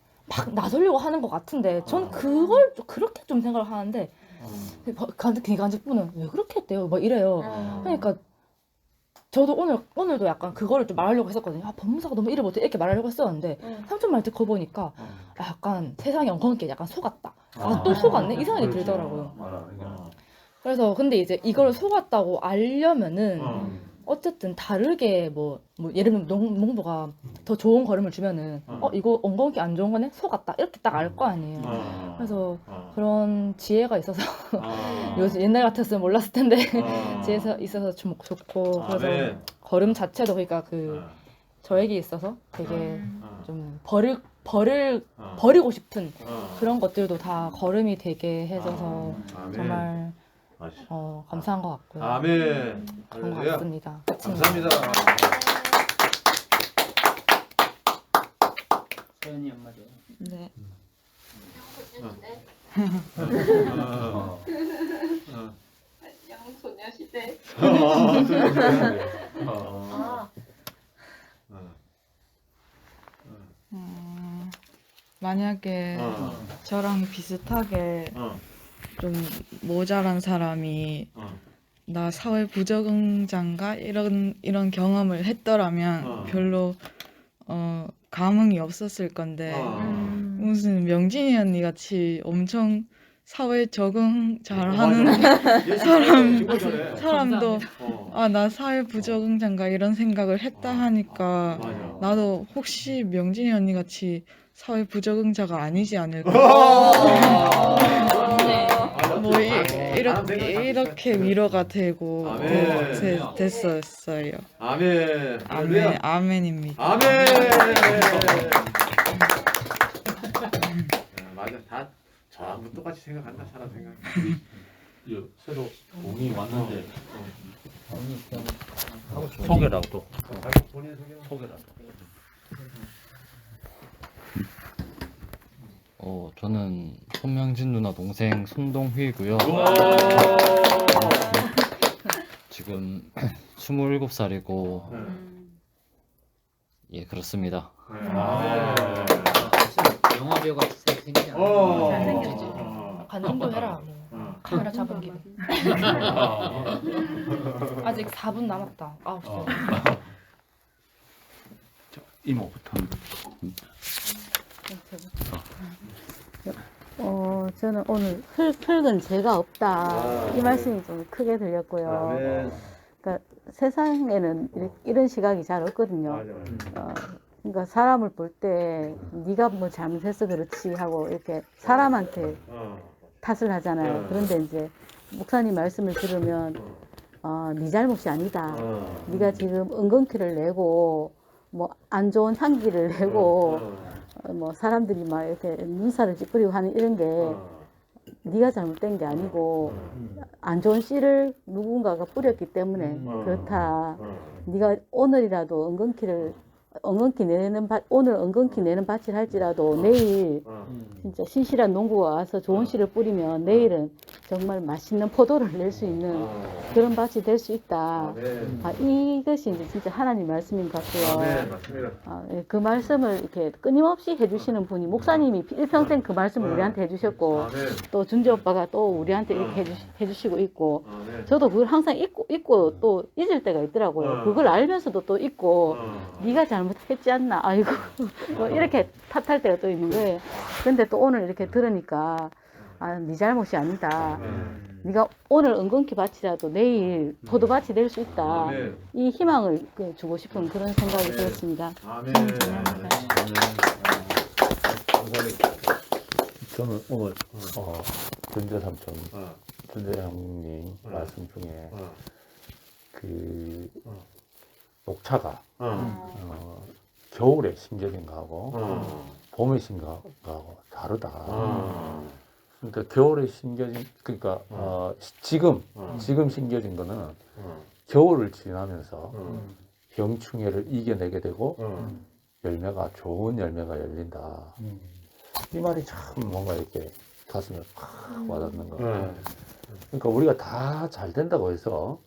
나서려고 하는 것 같은데 전 그걸 그렇게 좀 생각을 하는데 기간직분은 왜 그렇게 했대요 막 이래요. 그러니까 저도 오늘도 약간 그거를 좀 말하려고 했었거든요. 법무사가 너무 일을 못해 이렇게 말하려고 했었는데 삼촌 말 듣고 보니까 약간 세상이 엉겅퀴 약간 속았다. 또 속았네 이 생각이 들더라고요. 그래서 근데 이제 이걸 속았다고 알려면은 어쨌든 다르게 뭐 예를 들면 농부가 더 좋은 걸음을 주면은 이거 엉겅퀴 안 좋은 거네 속았다 이렇게 딱 알 거 아니에요. 그래서 그런 지혜가 있어서 요즘 옛날 같았으면 몰랐을 텐데 지혜가 있어서 좀 좋고 그래서 걸음 자체도 그러니까 저에게 있어서 되게 좀 버리고 싶은 그런 것들도 다 걸음이 되게 해줘서 아멘. 정말 맛있어. 감사한 것 같고요. 아멘. 그런 것 할렐루야. 같습니다. 감사합니다. 서연이 엄마죠. 네. 양소녀시대. 만약에 저랑 비슷하게 좀 모자란 사람이 나 사회 부적응자인가 이런 경험을 했더라면 별로 감흥이 없었을 건데 무슨 명진이 언니 같이 엄청 사회 적응 잘하는 사람도 아, 나 사회 부적응자인가 이런 생각을 했다 하니까 나도 혹시 명진이 언니 같이 사회 부적응자가 아니지 않을까 뭐 이렇게 위로가 되고 됐었어요. 아멘. 아멘입니다. 아멘. 맞아. 다 전부 똑같이 생각한다. 사람 생각. 새로 공이 왔는데 하고 싶은 소개라고 또 본인 소개라고. 저는 손명진 누나 동생 손동휘고요. 지금 27살이고 예 그렇습니다. 영화 배우 같이 생기지 않아? 잘생겼지. 관전도 해라. 카메라 잡은 김에. 아직 4분 남았다. 9시. 이모부터. 저는 오늘 흙은 죄가 없다 이 말씀이 좀 크게 들렸고요. 그러니까 세상에는 이런 시각이 잘 없거든요. 그러니까 사람을 볼 때 네가 뭐 잘못했어 그렇지 하고 이렇게 사람한테 탓을 하잖아요. 그런데 이제 목사님 말씀을 들으면 네 잘못이 아니다. 네가 지금 은근키를 내고 뭐 안 좋은 향기를 내고 뭐 사람들이 막 이렇게 눈살을 찌푸리고 하는 이런 게 네가 잘못된 게 아니고 안 좋은 씨를 누군가가 뿌렸기 때문에 그렇다. 네가 오늘이라도 은근키 내는 오늘 은근키 내는 밭을 할지라도 내일 진짜 신실한 농부가 와서 좋은 씨를 뿌리면 내일은 정말 맛있는 포도를 낼 수 있는 그런 밭이 될 수 있다. 이것이 이제 진짜 하나님 말씀인 것 같고요. 그 말씀을 이렇게 끊임없이 해주시는 분이 목사님이 일평생 그 말씀을 우리한테 해주셨고 또 준재 오빠가 또 우리한테 이렇게 해주시고 있고 저도 그걸 항상 잊고 또 잊을 때가 있더라고요. 그걸 알면서도 또 잊고 네가 잘못했지 않나 아이고 뭐 이렇게 탓할 때가 또 있는 거예요. 근데 또 오늘 이렇게 들으니까 네 잘못이 아니다. 네가 오늘 은근키 밭이라도 내일 포도밭이 될 수 있다. 이 희망을 주고 싶은 그런 생각이 들었습니다. 저는 오늘 전재 삼촌, 전재 형님 말씀 중에 그 녹차가 겨울에 심겨진 거하고 봄에 심겨진 거하고 다르다. 그러니까 겨울에 심겨진 그러니까 지금 심겨진 거는 겨울을 지나면서 병충해를 이겨내게 되고 열매가 좋은 열매가 열린다. 이 말이 참 뭔가 이렇게 가슴에 팍 와닿는 거 같아요. 그러니까 우리가 다 잘 된다고 해서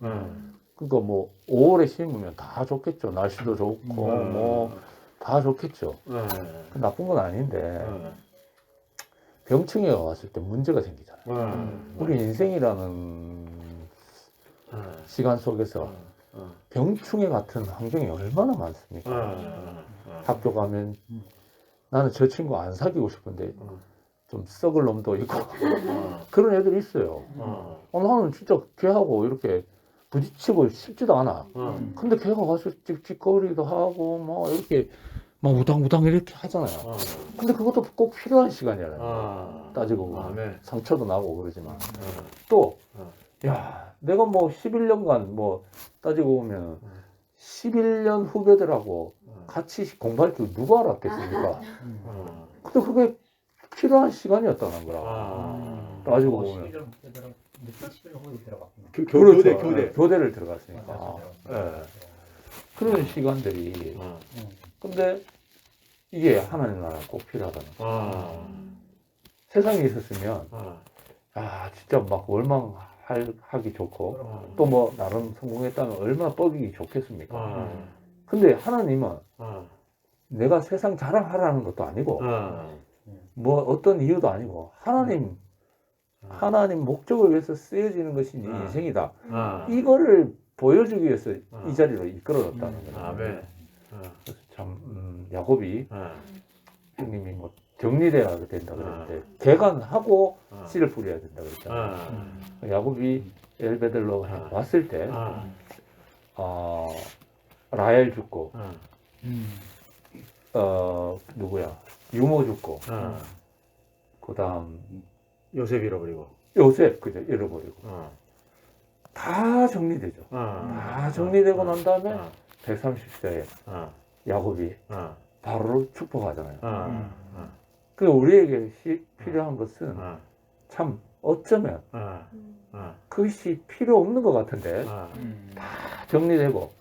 그러니까 뭐 5월에 심으면 다 좋겠죠. 날씨도 좋고 뭐 다 좋겠죠. 나쁜 건 아닌데 병충해가 왔을 때 문제가 생기잖아요. 우리 인생이라는 시간 속에서 병충해 같은 환경이 얼마나 많습니까? 학교 가면 나는 저 친구 안 사귀고 싶은데 좀 썩을 놈도 있고 그런 애들이 있어요. 나는 진짜 걔하고 이렇게 부딪히고 싶지도 않아. 근데 걔가 가서 찍찍거리기도 하고 뭐 이렇게 막 우당우당 이렇게 하잖아요. 근데 그것도 꼭 필요한 시간이잖아요. 따지고 보면 상처도 나고 그러지만 또 야, 내가 뭐 11년간 뭐 따지고 보면 11년 후배들하고 같이 공부할 줄 누가 알았겠습니까? 근데 그게 필요한 시간이었다는 거라. 따지고 보면. 그렇죠. 교대를 들어갔으니까. 예. 그런 시간들이. 근데 이게 하나님 나라 꼭 필요하다는 거예요. 세상에 있었으면, 진짜 막 원망하기 좋고, 또 뭐 나름 성공했다면 얼마나 뻐기기 좋겠습니까? 근데 하나님은 내가 세상 자랑하라는 것도 아니고, 뭐 어떤 이유도 아니고, 하나님 목적을 위해서 쓰여지는 것이 네 인생이다. 이거를 보여주기 위해서 이 자리로 이끌어졌다는 거예요. 그래서 참 야곱이 형님이 뭐 정리돼야 된다 그랬는데 개간하고 씨를 뿌려야 된다 그랬잖아요. 야곱이 엘베델로 왔을 때 라헬 죽고 누구야 유모 죽고 그다음 요셉 잃어버리고. 요셉 그죠 잃어버리고 다 정리되죠. 다 정리되고 난 다음에 130세에 야곱이 바로를 축복하잖아요. 그러니까 우리에게 필요한 것은 참 어쩌면 그것이 필요 없는 것 같은데 다 정리되고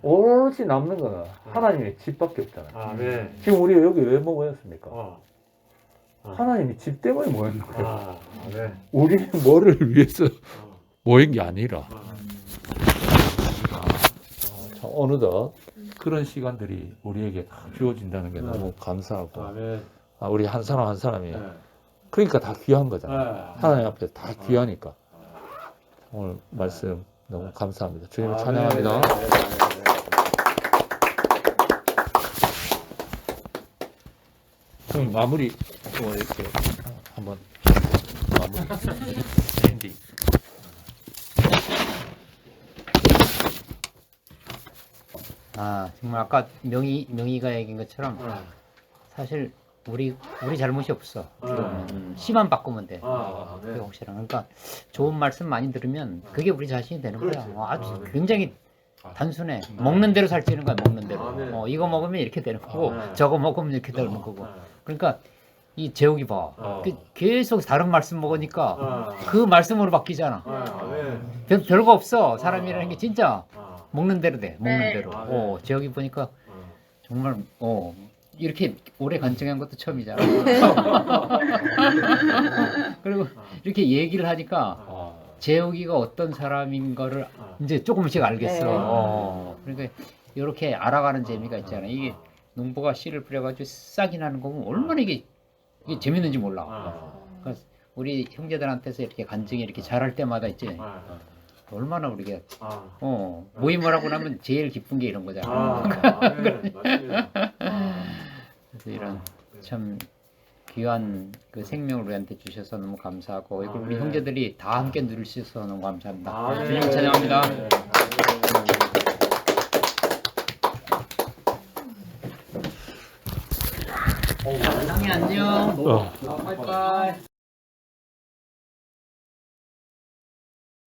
오롯이 남는 거는 하나님의 집밖에 없잖아요. 지금 우리가 여기 왜 모였습니까? 하나님이 집 때문에 모였는 거예요. 우리는 뭐를 위해서 모인 게 아니라 어느덧 그런 시간들이 우리에게 주어진다는 게 너무 감사하고 우리 한 사람 한 사람이 그러니까 다 귀한 거잖아요. 하나님 앞에 다 귀하니까 오늘 말씀 너무 감사합니다. 주님을 찬양합니다. 그럼 마무리 이렇게 한번 마무리 엔딩. 정말 아까 명희가 얘기한 것처럼 사실 우리 잘못이 없어. 시만 바꾸면 돼. 그게 확실한. 그러니까 좋은 말씀 많이 들으면 그게 우리 자신이 되는 거야. 아주 굉장히 단순해. 먹는 대로 살찌는 거야. 먹는 대로. 이거 먹으면 이렇게 되는 거고 저거 먹으면 이렇게 되는 거고. 그러니까 이 제옥이 봐. 계속 다른 말씀 먹으니까 그 말씀으로 바뀌잖아. 별거 없어. 사람이라는 게 진짜 먹는 대로 돼. 먹는 대로. 제옥이 보니까 정말 이렇게 오래 간증한 것도 처음이잖아. 그리고 이렇게 얘기를 하니까 제옥이가 어떤 사람인 거를 이제 조금씩 알겠어. 그러니까 이렇게 알아가는 재미가 있잖아. 이게 농부가 씨를 뿌려가지고 싹이 나는 거 보면 얼마나 이게 재밌는지 몰라. 그러니까 우리 형제들한테서 이렇게 간증이 이렇게 잘할 때마다 있지. 얼마나 우리가 모임을 하고 나면 제일 기쁜 게 이런 거잖아. 그래서 이런 참 귀한 그 생명을 우리한테 주셔서 너무 감사하고 이걸 우리 형제들이 다 함께 누릴 수 있어서 너무 감사합니다. 주님 찬양합니다. 사랑해 안녕. 빠이빠이.